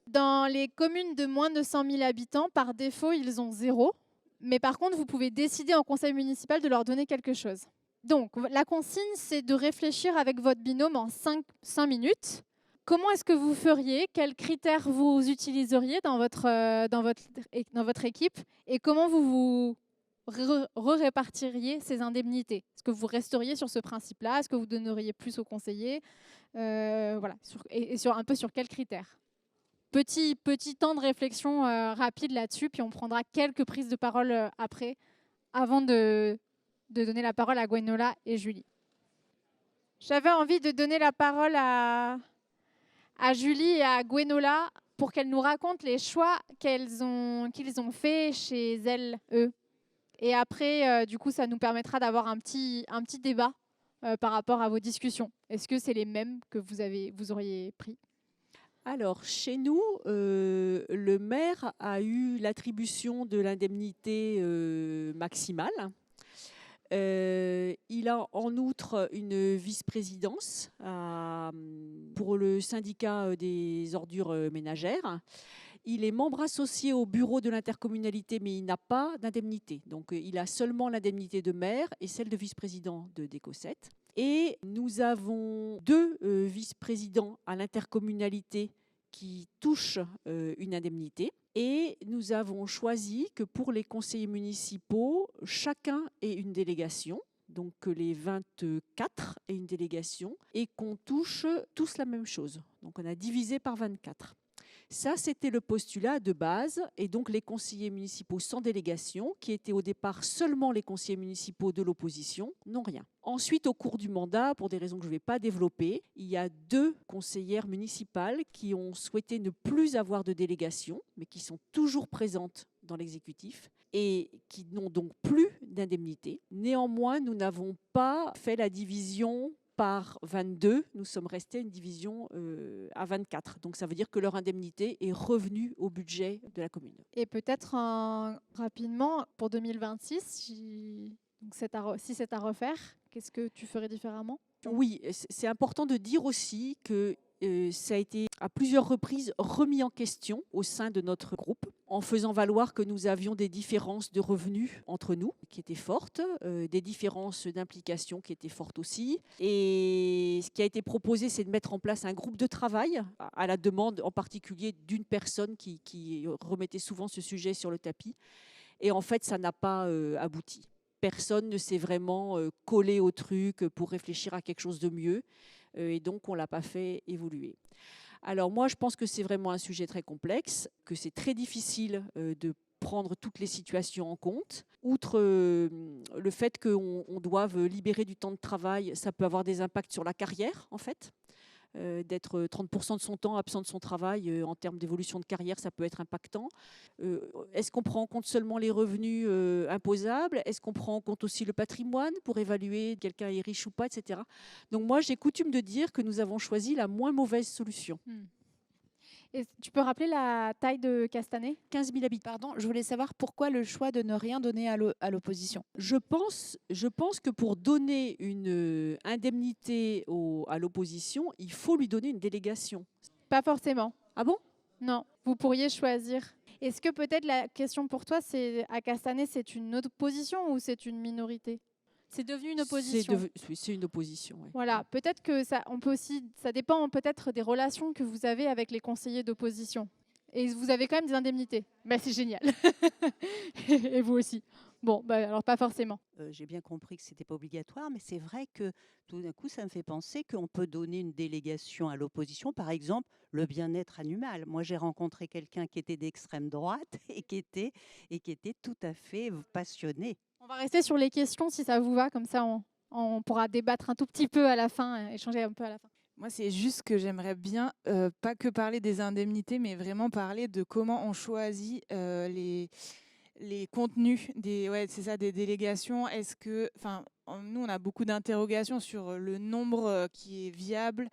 Dans les communes de moins de 100 000 habitants, par défaut, ils ont 0. Mais par contre, vous pouvez décider en conseil municipal de leur donner quelque chose. Donc, la consigne, c'est de réfléchir avec votre binôme en 5 minutes. Comment est-ce que vous feriez? Quels critères vous utiliseriez dans votre équipe? Et comment vous répartiriez ces indemnités? Est-ce que vous resteriez sur ce principe-là? Est-ce que vous donneriez plus aux conseillers? Voilà. Un peu sur quels critères? Petit temps de réflexion rapide là-dessus, puis on prendra quelques prises de parole après, avant de donner la parole à Gwenola et Julie. J'avais envie de donner la parole à Julie et à Gwenola pour qu'elles nous racontent les choix qu'ils ont faits chez elles, eux. Et après, du coup, ça nous permettra d'avoir un petit débat par rapport à vos discussions. Est-ce que c'est les mêmes que vous auriez pris? Alors, chez nous, le maire a eu l'attribution de l'indemnité maximale. Il a en outre une vice-présidence pour le syndicat des ordures ménagères. Il est membre associé au bureau de l'intercommunalité, mais il n'a pas d'indemnité. Donc, il a seulement l'indemnité de maire et celle de vice-président de DECO7. Et nous avons 2 vice-présidents à l'intercommunalité qui touchent une indemnité. Et nous avons choisi que pour les conseillers municipaux, chacun ait une délégation, donc que les 24 aient une délégation, et qu'on touche tous la même chose. Donc on a divisé par 24. Ça, c'était le postulat de base, et donc les conseillers municipaux sans délégation, qui étaient au départ seulement les conseillers municipaux de l'opposition, n'ont rien. Ensuite, au cours du mandat, pour des raisons que je ne vais pas développer, il y a 2 conseillères municipales qui ont souhaité ne plus avoir de délégation, mais qui sont toujours présentes dans l'exécutif et qui n'ont donc plus d'indemnité. Néanmoins, nous n'avons pas fait la division par 22, nous sommes restés à une division à 24. Donc ça veut dire que leur indemnité est revenue au budget de la commune. Et peut-être rapidement, pour 2026, si c'est à refaire, qu'est-ce que tu ferais différemment? Oui, c'est important de dire aussi que ça a été à plusieurs reprises remis en question au sein de notre groupe, en faisant valoir que nous avions des différences de revenus entre nous qui étaient fortes, des différences d'implication qui étaient fortes aussi. Et ce qui a été proposé, c'est de mettre en place un groupe de travail, à la demande en particulier d'une personne qui remettait souvent ce sujet sur le tapis. Et en fait, ça n'a pas abouti. Personne ne s'est vraiment collé au truc pour réfléchir à quelque chose de mieux. Et donc, on ne l'a pas fait évoluer. Alors moi, je pense que c'est vraiment un sujet très complexe, que c'est très difficile de prendre toutes les situations en compte. Outre le fait qu'on doive libérer du temps de travail, ça peut avoir des impacts sur la carrière, en fait. D'être 30% de son temps absent de son travail en termes d'évolution de carrière, ça peut être impactant. Est-ce qu'on prend en compte seulement les revenus imposables? Est-ce qu'on prend en compte aussi le patrimoine pour évaluer quelqu'un est riche ou pas, etc. Donc moi, j'ai coutume de dire que nous avons choisi la moins mauvaise solution. Et tu peux rappeler la taille de Castanet? 15 000 habitants. Pardon, je voulais savoir pourquoi le choix de ne rien donner à l'opposition. Je pense que pour donner une indemnité à l'opposition, il faut lui donner une délégation. Pas forcément. Ah bon? Non, vous pourriez choisir. Est-ce que peut-être la question pour toi, c'est à Castanet, c'est une opposition ou c'est une minorité? C'est devenu une opposition. C'est une opposition. Oui. Voilà, peut-être que ça dépend peut-être des relations que vous avez avec les conseillers d'opposition. Et vous avez quand même des indemnités. Bah, c'est génial. Et vous aussi. Bon, bah, alors pas forcément. J'ai bien compris que ce n'était pas obligatoire, mais c'est vrai que tout d'un coup, ça me fait penser qu'on peut donner une délégation à l'opposition, par exemple, le bien-être animal. Moi, j'ai rencontré quelqu'un qui était d'extrême droite et qui était tout à fait passionné. On va rester sur les questions si ça vous va, comme ça on pourra débattre un tout petit peu à la fin, échanger un peu à la fin. Moi, c'est juste que j'aimerais bien, pas que parler des indemnités, mais vraiment parler de comment on choisit les contenus c'est ça, des délégations. Est-ce que, nous, on a beaucoup d'interrogations sur le nombre qui est viable,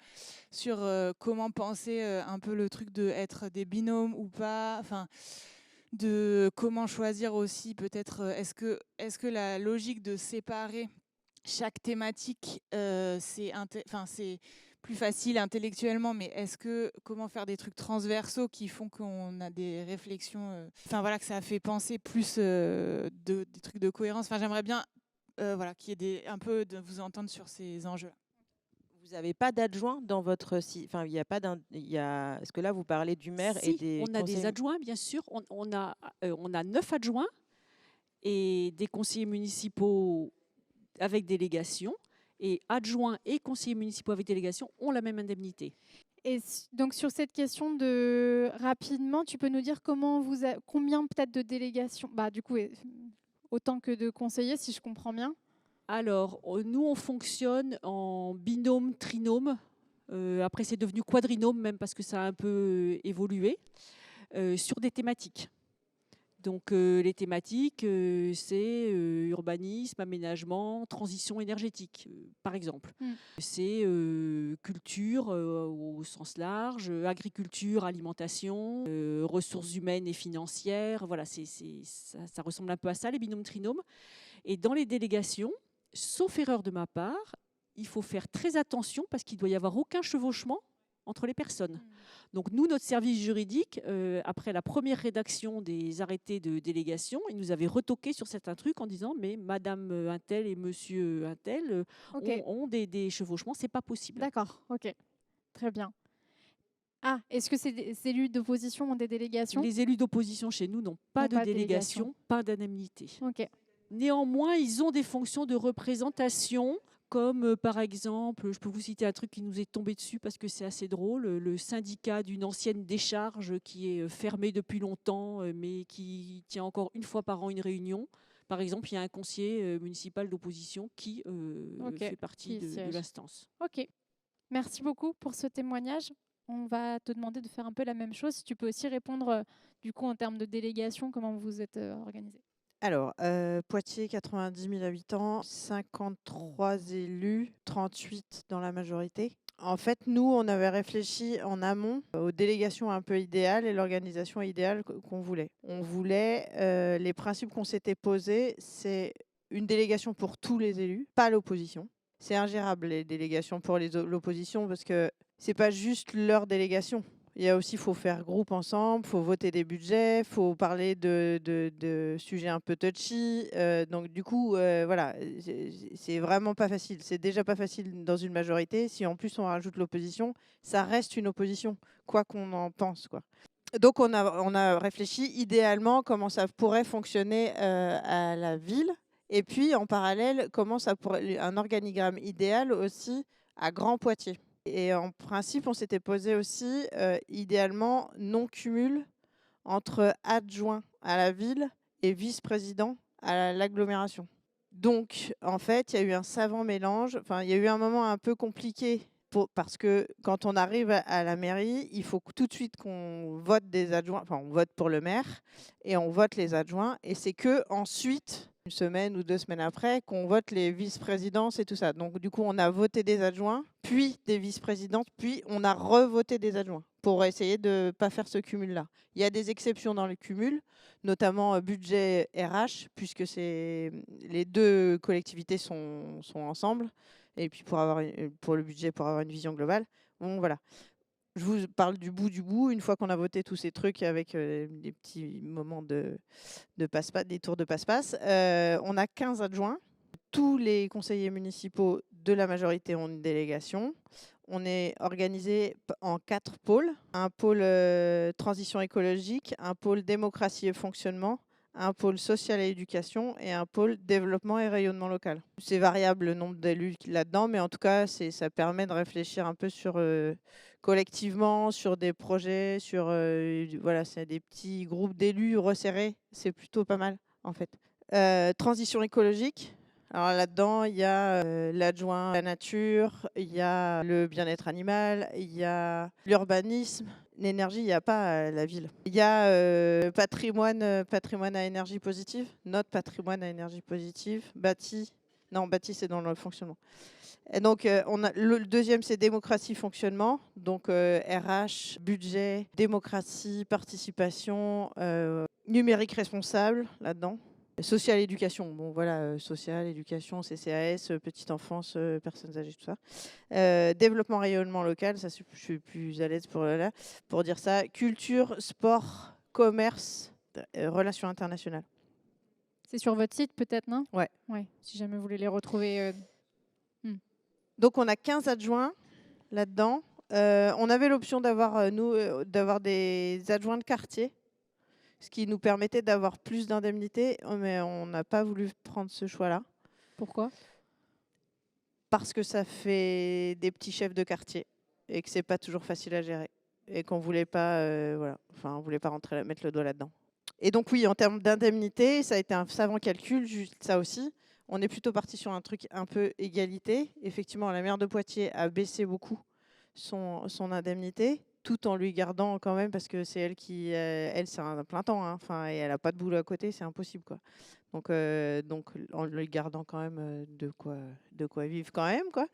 sur comment penser un peu le truc de être des binômes ou pas, de comment choisir aussi peut-être, est-ce que la logique de séparer chaque thématique, c'est plus facile intellectuellement, mais comment faire des trucs transversaux qui font qu'on a des réflexions, que ça fait penser plus des trucs de cohérence. J'aimerais bien qu'il y ait un peu de vous entendre sur ces enjeux-là. Vous n'avez pas d'adjoint dans votre site. Il y a pas Est-ce que là vous parlez du maire Si, et des on a des adjoints, bien sûr. On a 9 adjoints et des conseillers municipaux avec délégation. Et adjoints et conseillers municipaux avec délégation ont la même indemnité. Et donc sur cette question rapidement, tu peux nous dire combien peut-être de délégations, du coup autant que de conseillers, si je comprends bien. Alors, nous, on fonctionne en binôme, trinôme. Après, c'est devenu quadrinôme, même parce que ça a un peu évolué, sur des thématiques. Donc, les thématiques, c'est urbanisme, aménagement, transition énergétique, par exemple. C'est culture au sens large, agriculture, alimentation, ressources humaines et financières. Voilà, ça ressemble un peu à ça, les binômes trinômes. Et dans les délégations, sauf erreur de ma part, il faut faire très attention parce qu'il ne doit y avoir aucun chevauchement entre les personnes. Donc nous, notre service juridique, après la première rédaction des arrêtés de délégation, il nous avait retoqué sur certains trucs en disant mais madame untel et monsieur untel ont des chevauchements, c'est pas possible. D'accord, ok, très bien. Ah, est-ce que ces élus d'opposition ont des délégations? Les élus d'opposition chez nous n'ont pas de délégation, pas d'indemnité. Ok. Néanmoins, ils ont des fonctions de représentation, comme par exemple, je peux vous citer un truc qui nous est tombé dessus parce que c'est assez drôle, le syndicat d'une ancienne décharge qui est fermé depuis longtemps, mais qui tient encore une fois par an une réunion. Par exemple, il y a un conseiller municipal d'opposition qui fait partie de l'instance. Ok, merci beaucoup pour ce témoignage. On va te demander de faire un peu la même chose. Si tu peux aussi répondre du coup en termes de délégation, comment vous êtes organisé. Alors, Poitiers, 90 000 habitants, 53 élus, 38 dans la majorité. En fait, nous, on avait réfléchi en amont aux délégations un peu idéales et l'organisation idéale qu'on voulait. On voulait, les principes qu'on s'était posés, c'est une délégation pour tous les élus, pas l'opposition. C'est ingérable, les délégations pour l'opposition, parce que c'est pas juste leur délégation. Il y a aussi, il faut faire groupe ensemble, il faut voter des budgets, il faut parler de sujets un peu touchy. Donc du coup, voilà, c'est vraiment pas facile. C'est déjà pas facile dans une majorité. Si en plus on rajoute l'opposition, ça reste une opposition, quoi qu'on en pense, quoi. Donc on a réfléchi idéalement comment ça pourrait fonctionner à la ville. Et puis en parallèle, comment ça pourrait, un organigramme idéal aussi à Grand Poitiers. Et en principe, on s'était posé aussi, idéalement, non-cumul entre adjoint à la ville et vice-président à l'agglomération. Donc, en fait, il y a eu un savant mélange. Enfin, il y a eu un moment un peu compliqué parce que quand on arrive à la mairie, il faut tout de suite qu'on vote des adjoints. Enfin, on vote pour le maire et on vote les adjoints. Et c'est que ensuite, une semaine ou 2 semaines après, qu'on vote les vice-présidences et tout ça. Donc, du coup, on a voté des adjoints, puis des vice-présidentes, puis on a revoté des adjoints pour essayer de ne pas faire ce cumul-là. Il y a des exceptions dans le cumul, notamment budget RH, puisque les 2 collectivités sont ensemble. Et puis pour le budget, pour avoir une vision globale. Bon, voilà. Je vous parle du bout. Une fois qu'on a voté tous ces trucs avec des petits moments de passe-passe, des tours de passe-passe, on a 15 adjoints. Tous les conseillers municipaux de la majorité ont une délégation. On est organisé en 4 pôles. Un pôle transition écologique, un pôle démocratie et fonctionnement, un pôle social et éducation et un pôle développement et rayonnement local. C'est variable le nombre d'élus là-dedans, mais en tout cas, ça permet de réfléchir un peu sur collectivement, sur des projets, sur voilà, c'est des petits groupes d'élus resserrés. C'est plutôt pas mal, en fait. Transition écologique. Alors là-dedans, il y a l'adjoint à la nature, il y a le bien-être animal, il y a l'urbanisme. L'énergie, il n'y a pas à la ville. Il y a patrimoine à énergie positive, notre patrimoine à énergie positive, bâti. Non, bâti, c'est dans le fonctionnement. Et donc, le deuxième, c'est démocratie, fonctionnement. Donc, RH, budget, démocratie, participation, numérique responsable, là-dedans. Social éducation, bon voilà, social, éducation, CCAS, petite enfance, personnes âgées, tout ça. Développement rayonnement local, ça je suis plus à l'aise pour dire ça. Culture, sport, commerce, relations internationales. C'est sur votre site peut-être, non? Ouais. Ouais. Si jamais vous voulez les retrouver. Donc on a 15 adjoints là-dedans. On avait l'option d'avoir des adjoints de quartier, ce qui nous permettait d'avoir plus d'indemnités, mais on n'a pas voulu prendre ce choix-là. Pourquoi? Parce que ça fait des petits chefs de quartier et que c'est pas toujours facile à gérer et qu'on voulait pas, on voulait pas mettre le doigt là-dedans. Et donc oui, en termes d'indemnité, ça a été un savant calcul, juste ça aussi. On est plutôt parti sur un truc un peu égalité. Effectivement, la maire de Poitiers a baissé beaucoup son indemnité, tout en lui gardant quand même, parce que c'est elle qui, elle, c'est un plein temps, hein, et elle n'a pas de boulot à côté, c'est impossible, quoi. Donc en lui gardant quand même de quoi vivre quand même, quoi.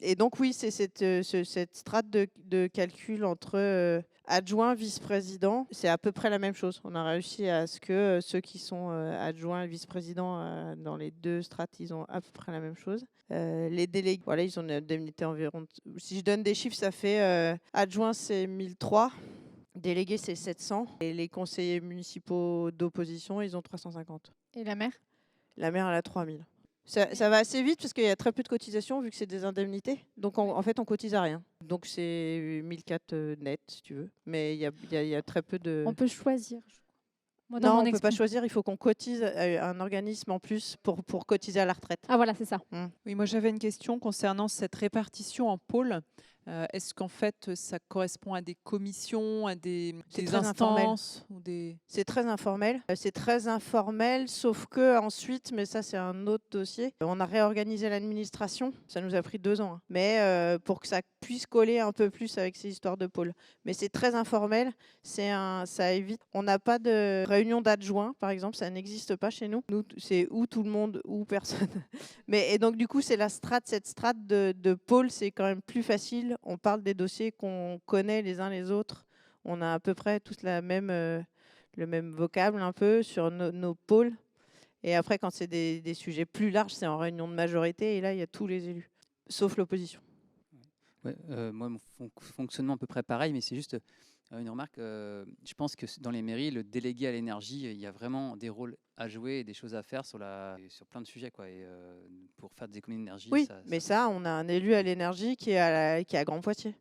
Et donc oui, c'est cette strate de calcul entre adjoint, vice-président, c'est à peu près la même chose. On a réussi à ce que ceux qui sont adjoints et vice-présidents dans les 2 strates, ils ont à peu près la même chose. Les délégués, voilà, ils ont une indemnité environ. Si je donne des chiffres, ça fait adjoint, c'est 1003. Délégués, c'est 700. Et les conseillers municipaux d'opposition, ils ont 350. Et la maire? La maire, elle a 3000. Ça va assez vite parce qu'il y a très peu de cotisations vu que c'est des indemnités. Donc en fait, on cotise à rien. Donc c'est 1004 net, si tu veux. Mais il y a très peu de... On peut choisir. Non, on ne peut pas choisir. Il faut qu'on cotise à un organisme en plus pour cotiser à la retraite. Ah voilà, c'est ça. Oui, moi j'avais une question concernant cette répartition en pôles. Est-ce qu'en fait, ça correspond à des commissions, à des instances ou des... C'est très informel. C'est très informel, sauf que ensuite, mais ça c'est un autre dossier, on a réorganisé l'administration. Ça nous a pris 2 ans, hein. Mais pour que ça puisse coller un peu plus avec ces histoires de pôles. Mais c'est très informel. Ça évite. On n'a pas de réunion d'adjoints, par exemple. Ça n'existe pas chez nous. Nous, c'est ou tout le monde ou personne. Et donc du coup, c'est cette strate de pôle, c'est quand même plus facile. On parle des dossiers qu'on connaît les uns les autres. On a à peu près tous le même vocable un peu sur nos pôles. Et après, quand c'est des sujets plus larges, c'est en réunion de majorité. Et là, il y a tous les élus, sauf l'opposition. Ouais, moi, mon fonctionnement à peu près pareil, mais c'est juste une remarque. Je pense que dans les mairies, le délégué à l'énergie, il y a vraiment des rôles à jouer et des choses à faire sur plein de sujets, quoi. Et pour faire des économies d'énergie. Oui, mais ça, on a un élu à l'énergie qui est à Grand Poitiers,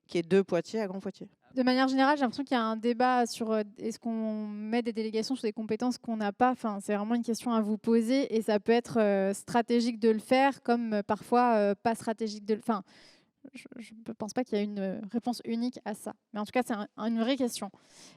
qui est de Poitiers à Grand Poitiers. De manière générale, j'ai l'impression qu'il y a un débat sur est-ce qu'on met des délégations sur des compétences qu'on n'a pas. Enfin, c'est vraiment une question à vous poser et ça peut être stratégique de le faire, comme parfois pas stratégique de le faire. je ne pense pas qu'il y ait une réponse unique à ça. Mais en tout cas, c'est une vraie question.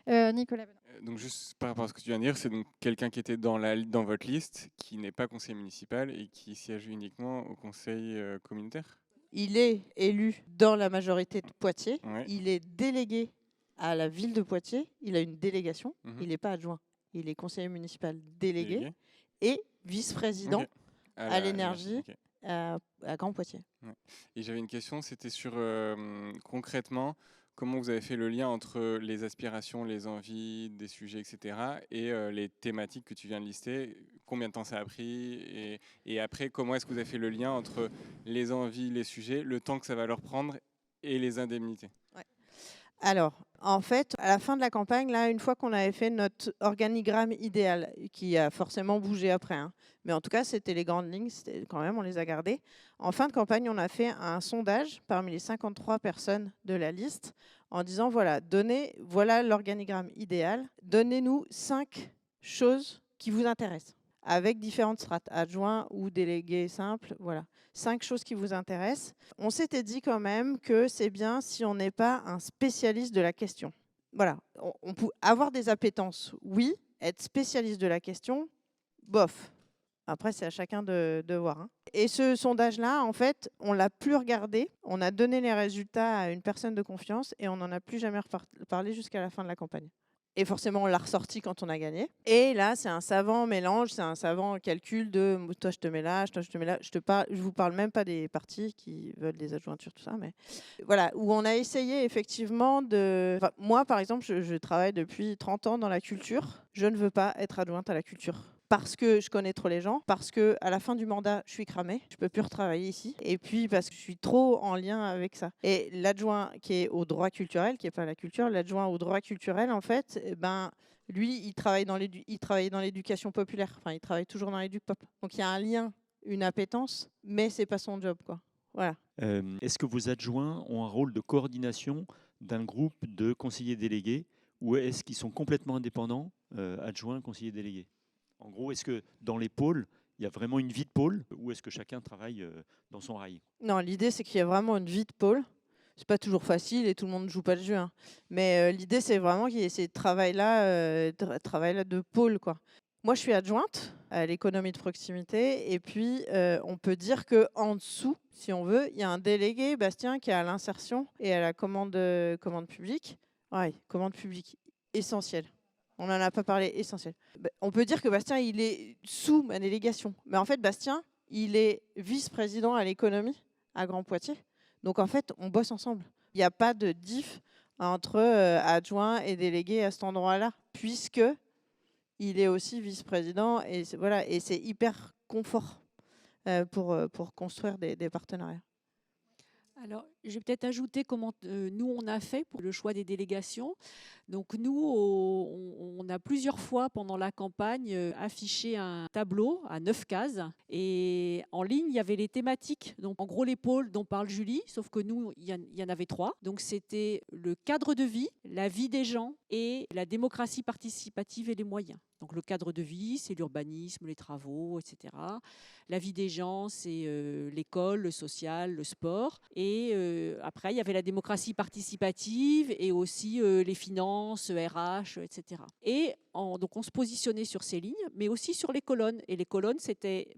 Nicolas. Donc juste par rapport à ce que tu viens de dire, c'est donc quelqu'un qui était dans votre liste, qui n'est pas conseiller municipal et qui siège uniquement au conseil communautaire? Il est élu dans la majorité de Poitiers. Ouais. Il est délégué à la ville de Poitiers. Il a une délégation. Il n'est pas adjoint. Il est conseiller municipal délégué. Et vice-président à l'énergie à Grand Poitiers. Ouais. Et j'avais une question, c'était sur concrètement, comment vous avez fait le lien entre les aspirations, les envies des sujets, etc. et les thématiques que tu viens de lister? Combien de temps ça a pris? Et après, comment est-ce que vous avez fait le lien entre les envies, les sujets, le temps que ça va leur prendre et les indemnités? Ouais. Alors, en fait, à la fin de la campagne, là, une fois qu'on avait fait notre organigramme idéal, qui a forcément bougé après, hein, mais en tout cas, c'était les grandes lignes, quand même, on les a gardées. En fin de campagne, on a fait un sondage parmi les 53 personnes de la liste en disant, voilà l'organigramme idéal, donnez-nous 5 choses qui vous intéressent, avec différentes strates, adjoints ou délégués simples, voilà. 5 choses qui vous intéressent. On s'était dit quand même que c'est bien si on n'est pas un spécialiste de la question. Voilà, on peut avoir des appétences, oui, être spécialiste de la question, bof. Après, c'est à chacun de voir. Hein. Et ce sondage-là, en fait, on ne l'a plus regardé. On a donné les résultats à une personne de confiance et on n'en a plus jamais parlé jusqu'à la fin de la campagne. Et forcément, on l'a ressorti quand on a gagné. Et là, c'est un savant mélange, c'est un savant calcul de toi, je te mets là, toi, je te mets là. Je vous parle même pas des partis qui veulent des adjointures, tout ça. Mais voilà, où on a essayé effectivement de... Enfin, moi, par exemple, je travaille depuis 30 ans dans la culture. Je ne veux pas être adjointe à la culture. Parce que je connais trop les gens, parce qu'à la fin du mandat, je suis cramée, je ne peux plus retravailler ici, et puis parce que je suis trop en lien avec ça. Et l'adjoint qui est au droit culturel, qui n'est pas la culture, l'adjoint au droit culturel, en fait, lui, il travaille dans l'éducation populaire, enfin, il travaille toujours dans l'éduc-pop. Donc il y a un lien, une appétence, mais ce n'est pas son job, quoi. Voilà. Est-ce que vos adjoints ont un rôle de coordination d'un groupe de conseillers délégués, ou est-ce qu'ils sont complètement indépendants, adjoints, conseillers délégués? En gros, est-ce que dans les pôles, il y a vraiment une vie de pôle ou est-ce que chacun travaille dans son rail? Non, l'idée, c'est qu'il y a vraiment une vie de pôle. Ce n'est pas toujours facile et tout le monde ne joue pas le jeu. Hein. Mais l'idée, c'est vraiment qu'il y ait ces travail-là de pôle, quoi. Moi, je suis adjointe à l'économie de proximité. Et puis, on peut dire qu'en dessous, si on veut, il y a un délégué, Bastien, qui est à l'insertion et à la commande publique. Ouais, commande publique, essentielle. On n'en a pas parlé, essentiel. On peut dire que Bastien, il est sous ma délégation. Mais en fait, Bastien, il est vice-président à l'économie à Grand Poitiers. Donc, en fait, on bosse ensemble. Il n'y a pas de diff entre adjoint et délégué à cet endroit-là, puisque il est aussi vice-président. Et voilà, et c'est hyper confort pour construire des partenariats. Alors, je vais peut-être ajouter comment nous, on a fait pour le choix des délégations. Donc, nous, on a plusieurs fois pendant la campagne affiché un tableau à 9 cases. Et en ligne, il y avait les thématiques. Donc, en gros, les pôles dont parle Julie, sauf que nous, il y en avait 3. Donc, c'était le cadre de vie, la vie des gens et la démocratie participative et les moyens. Donc, le cadre de vie, c'est l'urbanisme, les travaux, etc. La vie des gens, c'est l'école, le social, le sport. Et après, il y avait la démocratie participative et aussi les finances, RH, etc. Et donc, on se positionnait sur ces lignes, mais aussi sur les colonnes. Et les colonnes, c'était...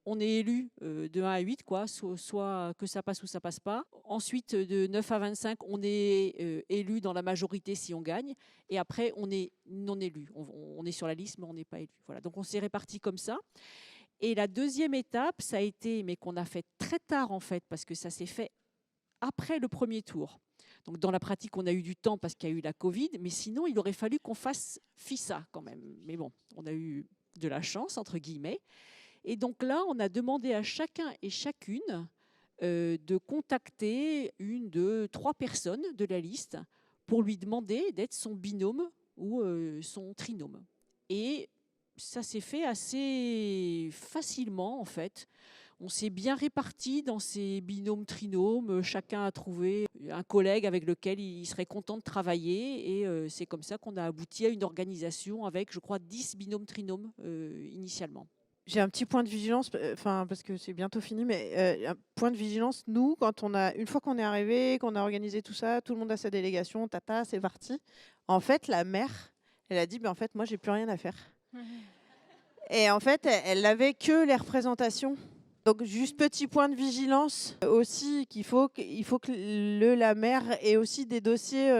on est élu de 1 à 8, quoi, soit que ça passe ou ça passe pas. Ensuite, de 9 à 25, on est élu dans la majorité si on gagne. Et après, on est non élu. On est sur la liste, mais on n'est pas élu. Voilà. Donc, on s'est répartis comme ça. Et la deuxième étape, ça a été, mais qu'on a fait très tard en fait, parce que ça s'est fait après le premier tour. Donc dans la pratique, on a eu du temps parce qu'il y a eu la Covid, mais sinon, il aurait fallu qu'on fasse FISA quand même. Mais bon, on a eu de la chance, entre guillemets. Et donc là, on a demandé à chacun et chacune de contacter 1, 2, 3 personnes de la liste pour lui demander d'être son binôme ou son trinôme. Et ça s'est fait assez facilement, en fait. On s'est bien répartis dans ces binômes, trinômes. Chacun a trouvé un collègue avec lequel il serait content de travailler. Et c'est comme ça qu'on a abouti à une organisation avec, je crois, 10 binômes, trinômes initialement. J'ai un petit point de vigilance, parce que c'est bientôt fini, mais un point de vigilance, nous, une fois qu'on est arrivé, qu'on a organisé tout ça, tout le monde a sa délégation, tata, c'est parti. En fait, la mère, elle a dit, en fait, moi, j'ai plus rien à faire. Et en fait, elle n'avait que les représentations. Donc, juste petit point de vigilance aussi, il faut que la mère ait aussi des dossiers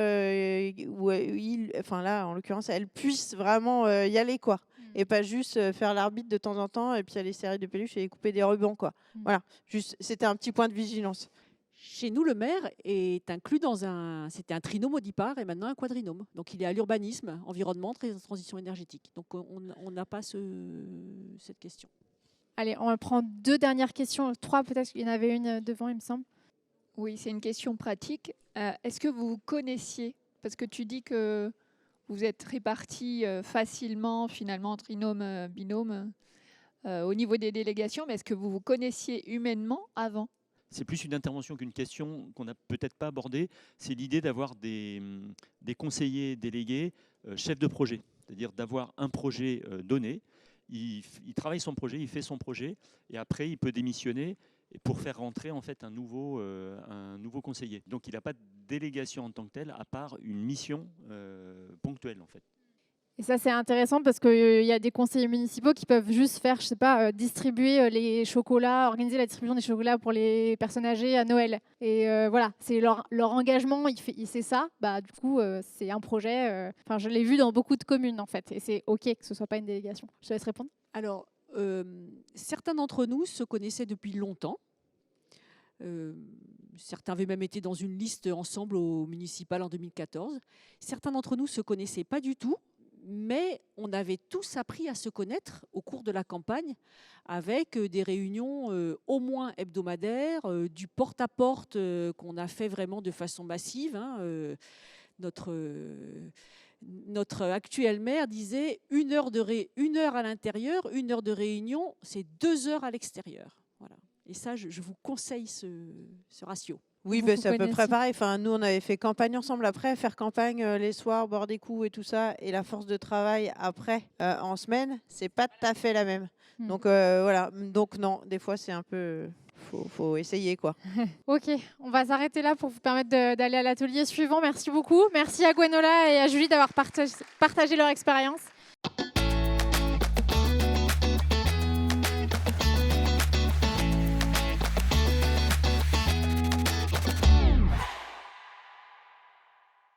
où là, en l'occurrence, elle puisse vraiment y aller, quoi. Et pas juste faire l'arbitre de temps en temps et puis aller serrer des peluches et couper des rubans, quoi. Voilà, juste, c'était un petit point de vigilance. Chez nous, le maire est inclus c'était un trinôme au départ et maintenant un quadrinôme. Donc il est à l'urbanisme, environnement, transition énergétique. Donc on n'a pas cette question. Allez, on prend 2 dernières questions, 3 peut-être, il y en avait une devant, il me semble. Oui, c'est une question pratique. Est-ce que vous connaissiez, parce que tu dis que vous êtes répartis facilement, finalement, trinôme, binôme, au niveau des délégations, mais est-ce que vous vous connaissiez humainement avant ? C'est plus une intervention qu'une question qu'on n'a peut-être pas abordée. C'est l'idée d'avoir des conseillers délégués chefs de projet, c'est-à-dire d'avoir un projet donné. Il travaille son projet, il fait son projet, et après il peut démissionner pour faire rentrer en fait un nouveau conseiller. Donc il n'a pas de délégation en tant que telle, à part une mission ponctuelle en fait. Et ça, c'est intéressant parce qu'il y a des conseillers municipaux qui peuvent juste faire, je sais pas, distribuer les chocolats, organiser la distribution des chocolats pour les personnes âgées à Noël. Et voilà, c'est leur engagement, c'est ça. Bah, du coup, c'est un projet. Je l'ai vu dans beaucoup de communes, en fait. Et c'est OK que ce ne soit pas une délégation. Je te laisse répondre. Alors, certains d'entre nous se connaissaient depuis longtemps. Certains avaient même été dans une liste ensemble au municipal en 2014. Certains d'entre nous ne se connaissaient pas du tout. Mais on avait tous appris à se connaître au cours de la campagne avec des réunions au moins hebdomadaires, du porte-à-porte qu'on a fait vraiment de façon massive. Notre actuel maire disait 1 heure à l'intérieur, 1 heure de réunion, c'est 2 heures à l'extérieur. Voilà. Et ça, je vous conseille ce ratio. Oui, c'est à peu près pareil. Nous, on avait fait campagne ensemble après, faire campagne les soirs, boire des coups et tout ça, et la force de travail après, en semaine, c'est pas tout à fait la même. Donc voilà. Donc non, des fois, c'est un peu... Faut essayer, quoi. OK, on va s'arrêter là pour vous permettre d'aller à l'atelier suivant. Merci beaucoup. Merci à Gwenola et à Julie d'avoir partagé leur expérience.